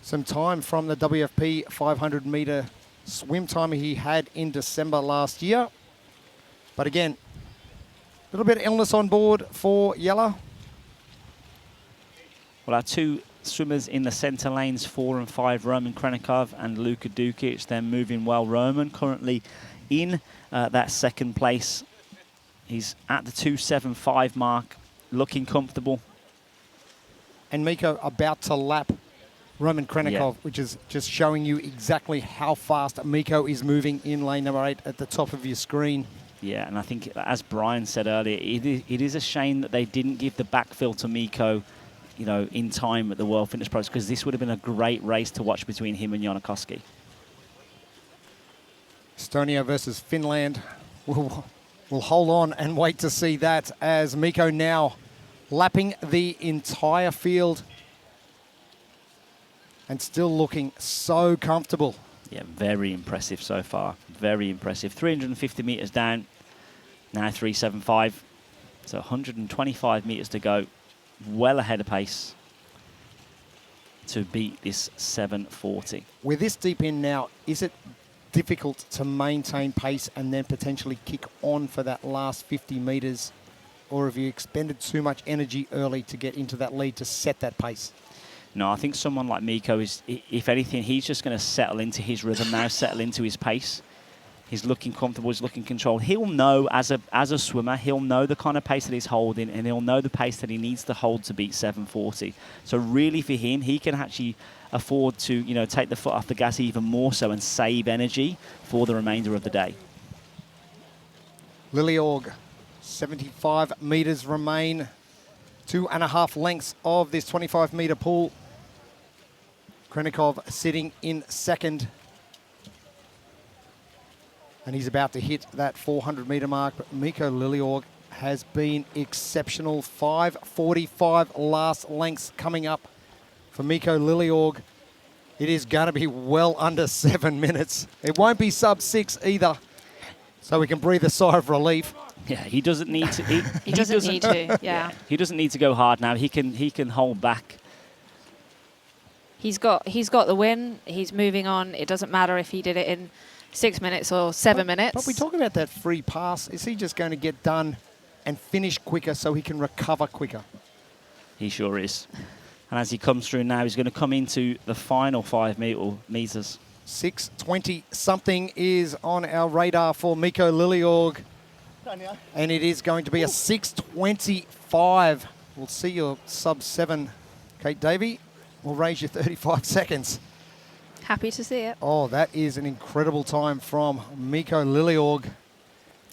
some time from the WFP 500 metre swim time he had in December last year. But again, a little bit of illness on board for Jelle. Well, our two swimmers in the centre lanes, 4 and 5, Roman Krenikov and Luka Dukic, they're moving well. Roman currently in that second place. He's at the 2:75 mark, looking comfortable. And Miko about to lap Roman Krenikov, which is just showing you exactly how fast Miko is moving in lane number 8 at the top of your screen. Yeah, and I think, as Brian said earlier, it is a shame that they didn't give the backfill to Miko, you know, in time at the World Fitness Pros, because this would have been a great race to watch between him and Janikowski. Estonia versus Finland. We'll hold on and wait to see that, as Miko now lapping the entire field and still looking so comfortable. Yeah, very impressive so far. Very impressive. 350 meters down, now 375. So 125 meters to go. Well ahead of pace to beat this 740. We're this deep in now. Is it difficult to maintain pace and then potentially kick on for that last 50 meters? Or have you expended too much energy early to get into that lead to set that pace? No, I think someone like Miko is, if anything, he's just going to settle into his rhythm now, settle into his pace. He's looking comfortable, he's looking controlled. He'll know, as a swimmer, he'll know the kind of pace that he's holding, and he'll know the pace that he needs to hold to beat 740. So really for him, he can actually afford to, you know, take the foot off the gas even more so and save energy for the remainder of the day. Lilleorg, 75 meters remain. 2.5 lengths of this 25-meter pool. Krenikov sitting in second. And he's about to hit that 400-meter mark. But Miko Lilleorg has been exceptional. 5:45 last lengths coming up for Miko Lilleorg. It is going to be well under 7 minutes. It won't be sub 6 either. So we can breathe a sigh of relief. Yeah, he doesn't need to. He doesn't need to, yeah. He doesn't need to go hard now. He can hold back. He's got the win. He's moving on. It doesn't matter if he did it in 6 minutes or 7 minutes. But we talk about that free pass. Is he just going to get done and finish quicker so he can recover quicker? He sure is. And as he comes through now, he's going to come into the final 5 meters. 6:20 something is on our radar for Miko Lilleorg. And it is going to be a 6:25. We'll see your sub 7, Kate Davey. We'll raise you 35 seconds. Happy to see it. Oh, that is an incredible time from Miko Lilleorg.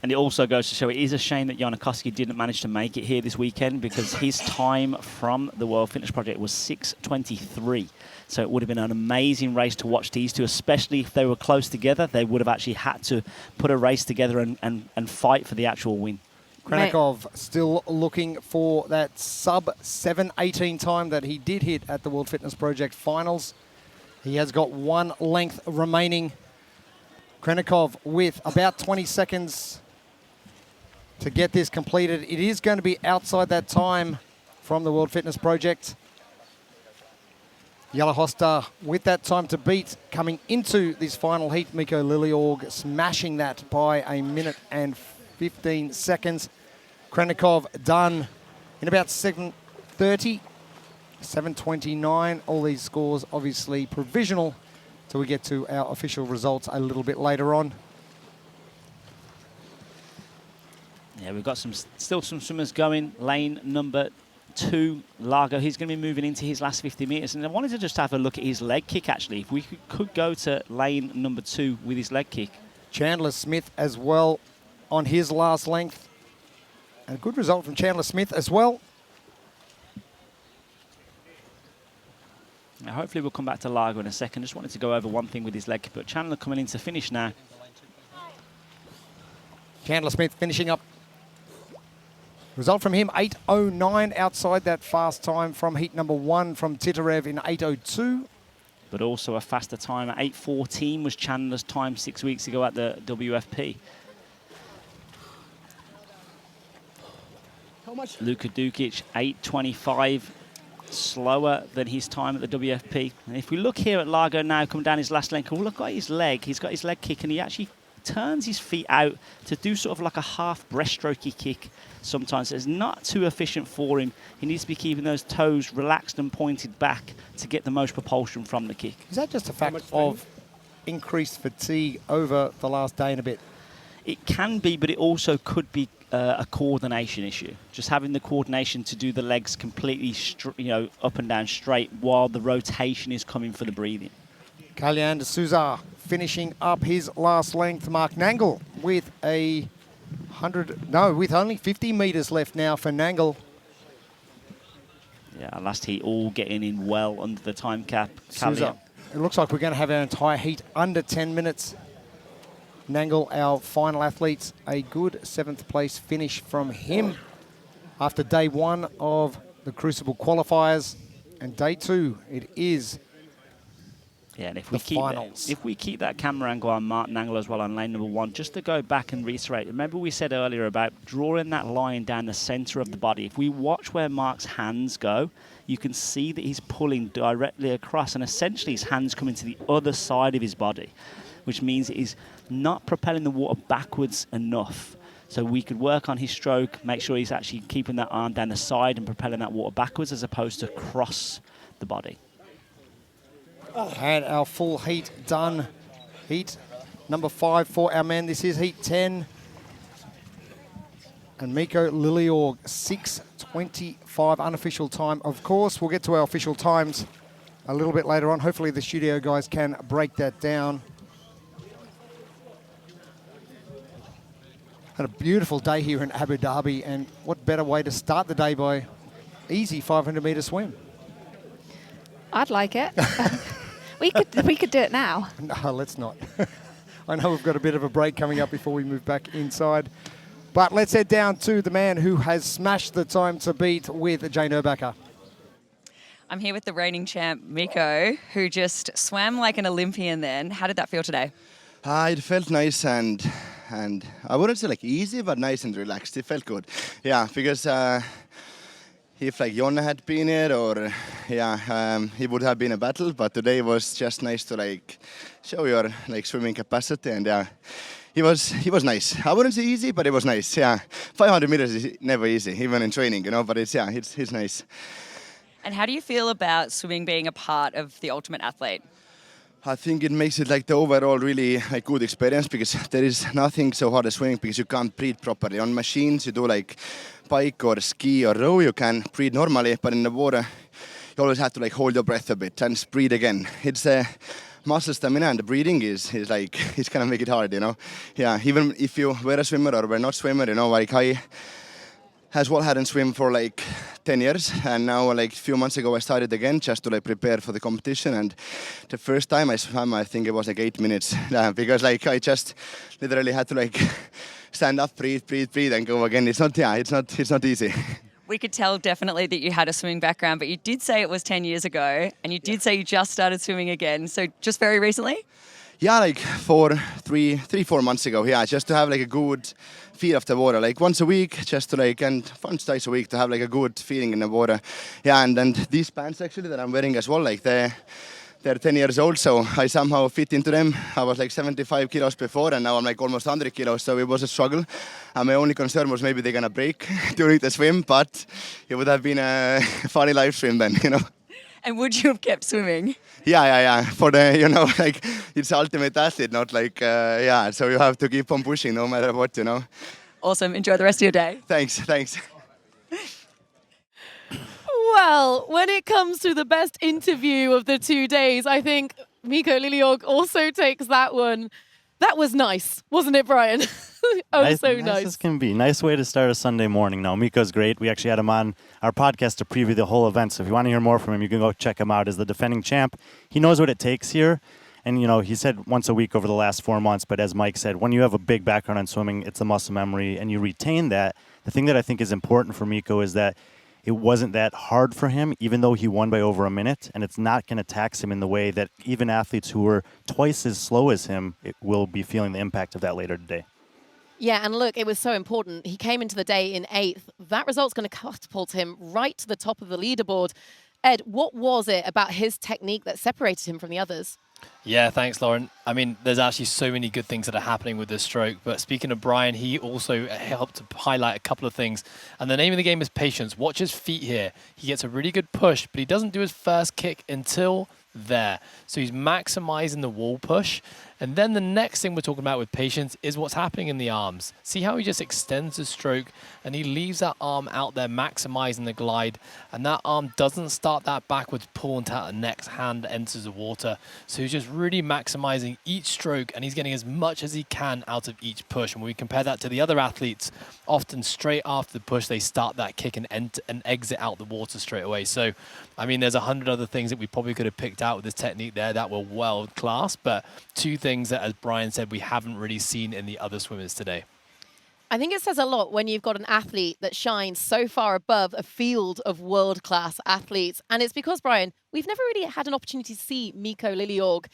And it also goes to show it is a shame that Janikowski didn't manage to make it here this weekend, because his time from the World Fitness Project was 6:23. So it would have been an amazing race to watch these two, especially if they were close together. They would have actually had to put a race together and fight for the actual win. Krenikov still looking for that sub 7:18 time that he did hit at the World Fitness Project finals. He has got 1 length remaining. Krenikov with about 20 seconds to get this completed. It is going to be outside that time from the World Fitness Project. Yalahosta with that time to beat coming into this final heat. Miko Lilleorg smashing that by 1 minute and 15 seconds. Krenikov done in about 7:30, 7:29. All these scores obviously provisional till we get to our official results a little bit later on. Yeah, we've got still some swimmers going. Lane number 2, Largo. He's going to be moving into his last 50 meters. And I wanted to just have a look at his leg kick, actually. If we could go to lane number 2 with his leg kick. Chandler Smith as well on his last length. And a good result from Chandler Smith as well. Now, hopefully we'll come back to Largo in a second. Just wanted to go over one thing with his leg kick. But Chandler coming in to finish now. Chandler Smith finishing up. Result from him, 8:09 outside that fast time from heat number 1 from Titarev in 8:02. But also a faster time at 8:14 was Chandler's time 6 weeks ago at the WFP. How much? Luka Dukic, 8:25, slower than his time at the WFP. And if we look here at Largo now, come down his last length, we'll look at his leg. He's got his leg kick, and he actually turns his feet out to do sort of like a half breaststrokey kick sometimes. It's not too efficient for him. He needs to be keeping those toes relaxed and pointed back to get the most propulsion from the kick. Is that just a fact of increased fatigue over the last day and a bit? It can be, but it also could be a coordination issue. Just having the coordination to do the legs completely, up and down straight while the rotation is coming for the breathing. Kalyan de Souza finishing up his last length. Mark Nangle with with only 50 meters left now for Nangle. Yeah, last heat all getting in well under the time cap. Souza, it looks like we're going to have our entire heat under 10 minutes. Nangle, our final athletes, a good 7th place finish from him after day 1 of the Crucible qualifiers. And day 2, it is yeah, and if we keep that camera angle on Mark Nangle as well on lane number 1, just to go back and reiterate, remember we said earlier about drawing that line down the center of the body. If we watch where Mark's hands go, you can see that he's pulling directly across, and essentially his hands coming to the other side of his body, which means he's not propelling the water backwards enough. So we could work on his stroke, make sure he's actually keeping that arm down the side and propelling that water backwards as opposed to across the body. And our full heat done. Heat number 5 for our men. This is heat 10. And Mikko Liliorg, 6:25 unofficial time. Of course, we'll get to our official times a little bit later on. Hopefully the studio guys can break that down. Had a beautiful day here in Abu Dhabi, and what better way to start the day by easy 500-meter swim. I'd like it. we could do it now. No, let's not. I know we've got a bit of a break coming up before we move back inside. But let's head down to the man who has smashed the time to beat with Jane Urbacher. I'm here with the reigning champ, Mikko, who just swam like an Olympian then. How did that feel today? It felt nice and I wouldn't say like easy, but nice and relaxed. It felt good. Yeah, because if like Jonna had been here, or it would have been a battle. But today was just nice to like show your like swimming capacity, and it was nice. I wouldn't say easy, but it was nice. Yeah, 500 meters is never easy, even in training, but it's nice. And how do you feel about swimming being a part of the Ultimate Athlete? I think it makes it like the overall really like good experience, because there is nothing so hard as swimming, because you can't breathe properly. On machines you do like bike or ski or row, you can breathe normally, but in the water you always have to like hold your breath a bit and breathe again. It's muscle stamina, and the breathing is like, it's gonna make it hard, Yeah, even if you were a swimmer or were not swimmer, like I as well hadn't swim for like 10 years, and now like a few months ago I started again just to like prepare for the competition. And the first time I swam, I think it was like 8 minutes, because like I just literally had to like stand up, breathe, and go again. It's not easy. We could tell definitely that you had a swimming background, but you did say it was 10 years ago, and you did say you just started swimming again. So just very recently? Yeah, like 4 months ago. Yeah, just to have like a good feel of the water, like once a week, just to like, and once, twice a week to have like a good feeling in the water. Yeah, and then these pants actually that I'm wearing as well, like they're 10 years old, so I somehow fit into them. I was like 75 kilos before, and now I'm like almost 100 kilos, so it was a struggle. And my only concern was maybe they're gonna break during the swim, but it would have been a funny live swim then, And would you have kept swimming? Yeah. For the, like, it's ultimate athlete, not like, so you have to keep on pushing no matter what, Awesome. Enjoy the rest of your day. Thanks. Well, when it comes to the best interview of the 2 days, I think Mikko Liliorg also takes that one. That was nice, wasn't it, Brian? Nice as can be. Nice way to start a Sunday morning. Now, Mikko's great. We actually had him on our podcast to preview the whole event. So if you want to hear more from him, you can go check him out as the defending champ. He knows what it takes here. And, he said once a week over the last 4 months. But as Mike said, when you have a big background on swimming, it's a muscle memory, and you retain that. The thing that I think is important for Mikko is that it wasn't that hard for him, even though he won by over a minute, and it's not going to tax him in the way that even athletes who were twice as slow as him will be feeling the impact of that later today. Yeah, and look, it was so important. He came into the day in 8th. That result's going to catapult him right to the top of the leaderboard. Ed, what was it about his technique that separated him from the others? Yeah, thanks, Lauren. I mean, there's actually so many good things that are happening with this stroke. But speaking of Brian, he also helped to highlight a couple of things. And the name of the game is patience. Watch his feet here. He gets a really good push, but he doesn't do his first kick until there. So he's maximizing the wall push. And then the next thing we're talking about with patience is what's happening in the arms. See how he just extends the stroke and he leaves that arm out there maximizing the glide, and that arm doesn't start that backwards pull until the next hand enters the water. So he's just really maximizing each stroke and he's getting as much as he can out of each push. And when we compare that to the other athletes, often straight after the push they start that kick and exit out the water straight away. So I mean, there's 100 other things that we probably could have picked out with this technique there that were world class, but two things that, as Brian said, we haven't really seen in the other swimmers today. I think it says a lot when you've got an athlete that shines so far above a field of world-class athletes. And it's because, Brian, we've never really had an opportunity to see Mikko Liljeorg,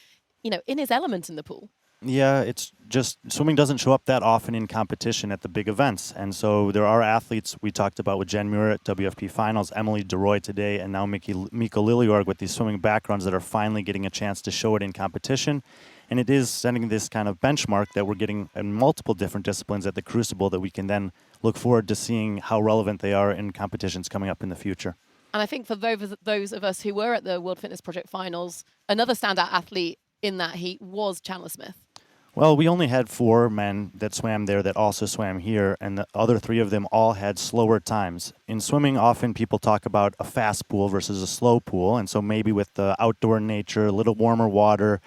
in his element in the pool. Yeah, it's just swimming doesn't show up that often in competition at the big events. And so there are athletes we talked about with Jen Muir at WFP Finals, Emily DeRoy today, and now Mikko Liljeorg with these swimming backgrounds that are finally getting a chance to show it in competition. And it is setting this kind of benchmark that we're getting in multiple different disciplines at the Crucible that we can then look forward to seeing how relevant they are in competitions coming up in the future. And I think for those of us who were at the World Fitness Project Finals, another standout athlete in that heat was Chandler Smith. Well, we only had 4 men that swam there that also swam here, and the other 3 of them all had slower times. In swimming, often people talk about a fast pool versus a slow pool, and so maybe with the outdoor nature, a little warmer water,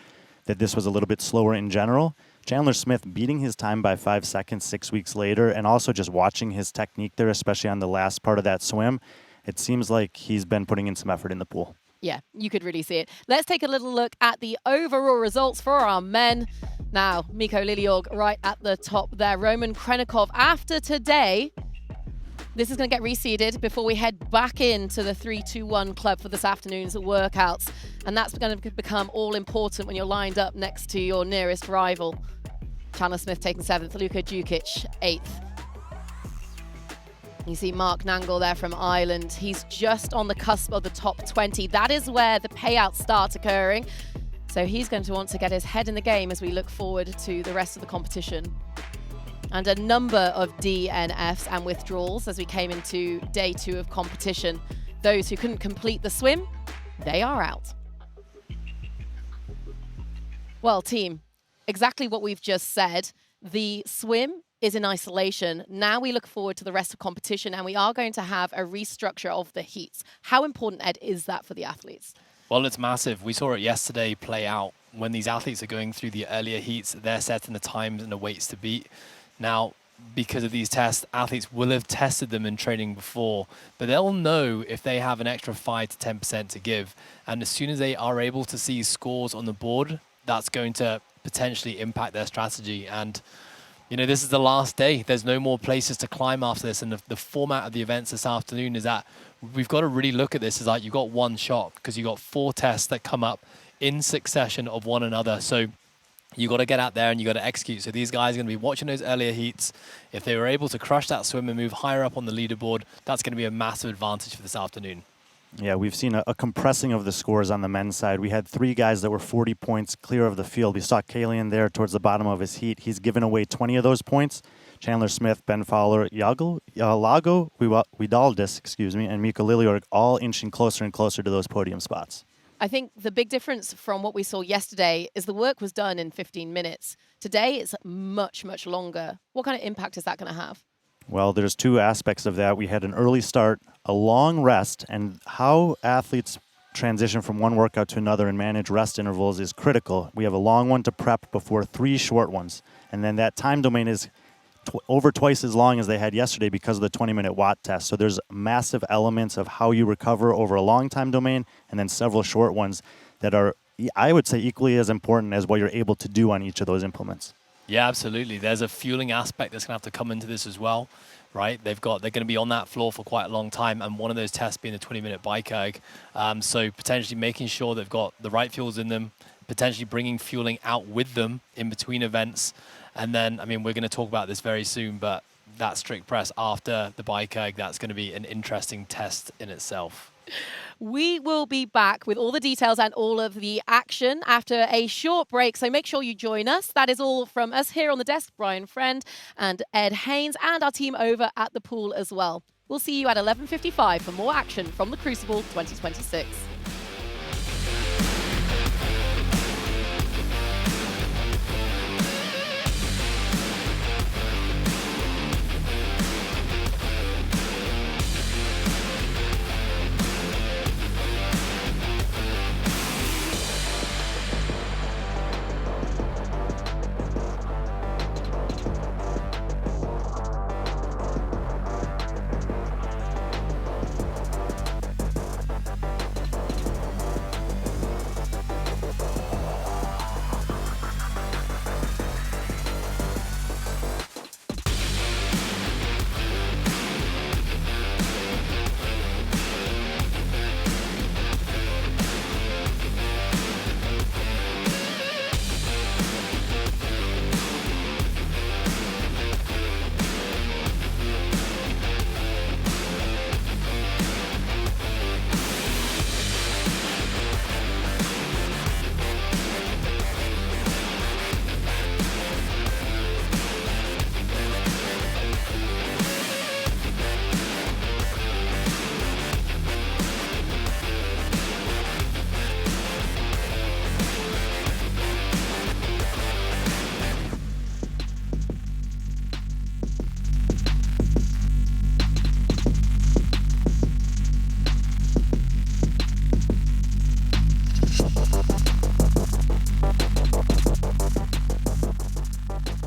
that this was a little bit slower in general. Chandler Smith beating his time by 5 seconds 6 weeks later, and also just watching his technique there, especially on the last part of that swim, it seems like he's been putting in some effort in the pool. Yeah, you could really see it. Let's take a little look at the overall results for our men. Now, Mikko Liljeorg right at the top there. Roman Krenikov, after today, this is going to get reseeded before we head back into the 3-2-1 club for this afternoon's workouts. And that's going to become all important when you're lined up next to your nearest rival. Chandler Smith taking 7th, Luka Djukic 8th. You see Mark Nangle there from Ireland. He's just on the cusp of the top 20. That is where the payouts start occurring. So he's going to want to get his head in the game as we look forward to the rest of the competition. And a number of DNFs and withdrawals as we came into day 2 of competition. Those who couldn't complete the swim, they are out. Well, team, exactly what we've just said. The swim is in isolation. Now we look forward to the rest of competition, and we are going to have a restructure of the heats. How important, Ed, is that for the athletes? Well, it's massive. We saw it yesterday play out. When these athletes are going through the earlier heats, they're setting the times and the weights to beat. Now, because of these tests, athletes will have tested them in training before, but they'll know if they have an extra 5 to 10% to give. And as soon as they are able to see scores on the board, that's going to potentially impact their strategy. And this is the last day. There's no more places to climb after this. And the format of the events this afternoon is that we've got to really look at this as like you've got one shot because you've got 4 tests that come up in succession of one another. So you got to get out there and you got to execute. So these guys are going to be watching those earlier heats. If they were able to crush that swim and move higher up on the leaderboard, that's going to be a massive advantage for this afternoon. Yeah, we've seen a compressing of the scores on the men's side. We had 3 guys that were 40 points clear of the field. We saw Kalian there towards the bottom of his heat. He's given away 20 of those points. Chandler Smith, Ben Fowler, Lago Widaldis, and Mikko Liljeorg all inching closer and closer to those podium spots. I think the big difference from what we saw yesterday is the work was done in 15 minutes. Today, it's much, much longer. What kind of impact is that going to have? Well, there's 2 aspects of that. We had an early start, a long rest, and how athletes transition from one workout to another and manage rest intervals is critical. We have a long one to prep before 3 short ones. And then that time domain is over twice as long as they had yesterday because of the 20-minute watt test. So there's massive elements of how you recover over a long time domain and then several short ones that are, I would say, equally as important as what you're able to do on each of those implements. Yeah, absolutely. There's a fueling aspect that's going to have to come into this as well, right? They're going to be on that floor for quite a long time, and one of those tests being the 20-minute bike erg. So potentially making sure they've got the right fuels in them, potentially bringing fueling out with them in between events. And then, we're going to talk about this very soon, but that strict press after the bike erg, that's going to be an interesting test in itself. We will be back with all the details and all of the action after a short break, so make sure you join us. That is all from us here on the desk, Brian Friend and Ed Haynes, and our team over at the pool as well. We'll see you at 11:55 for more action from the Crucible 2026.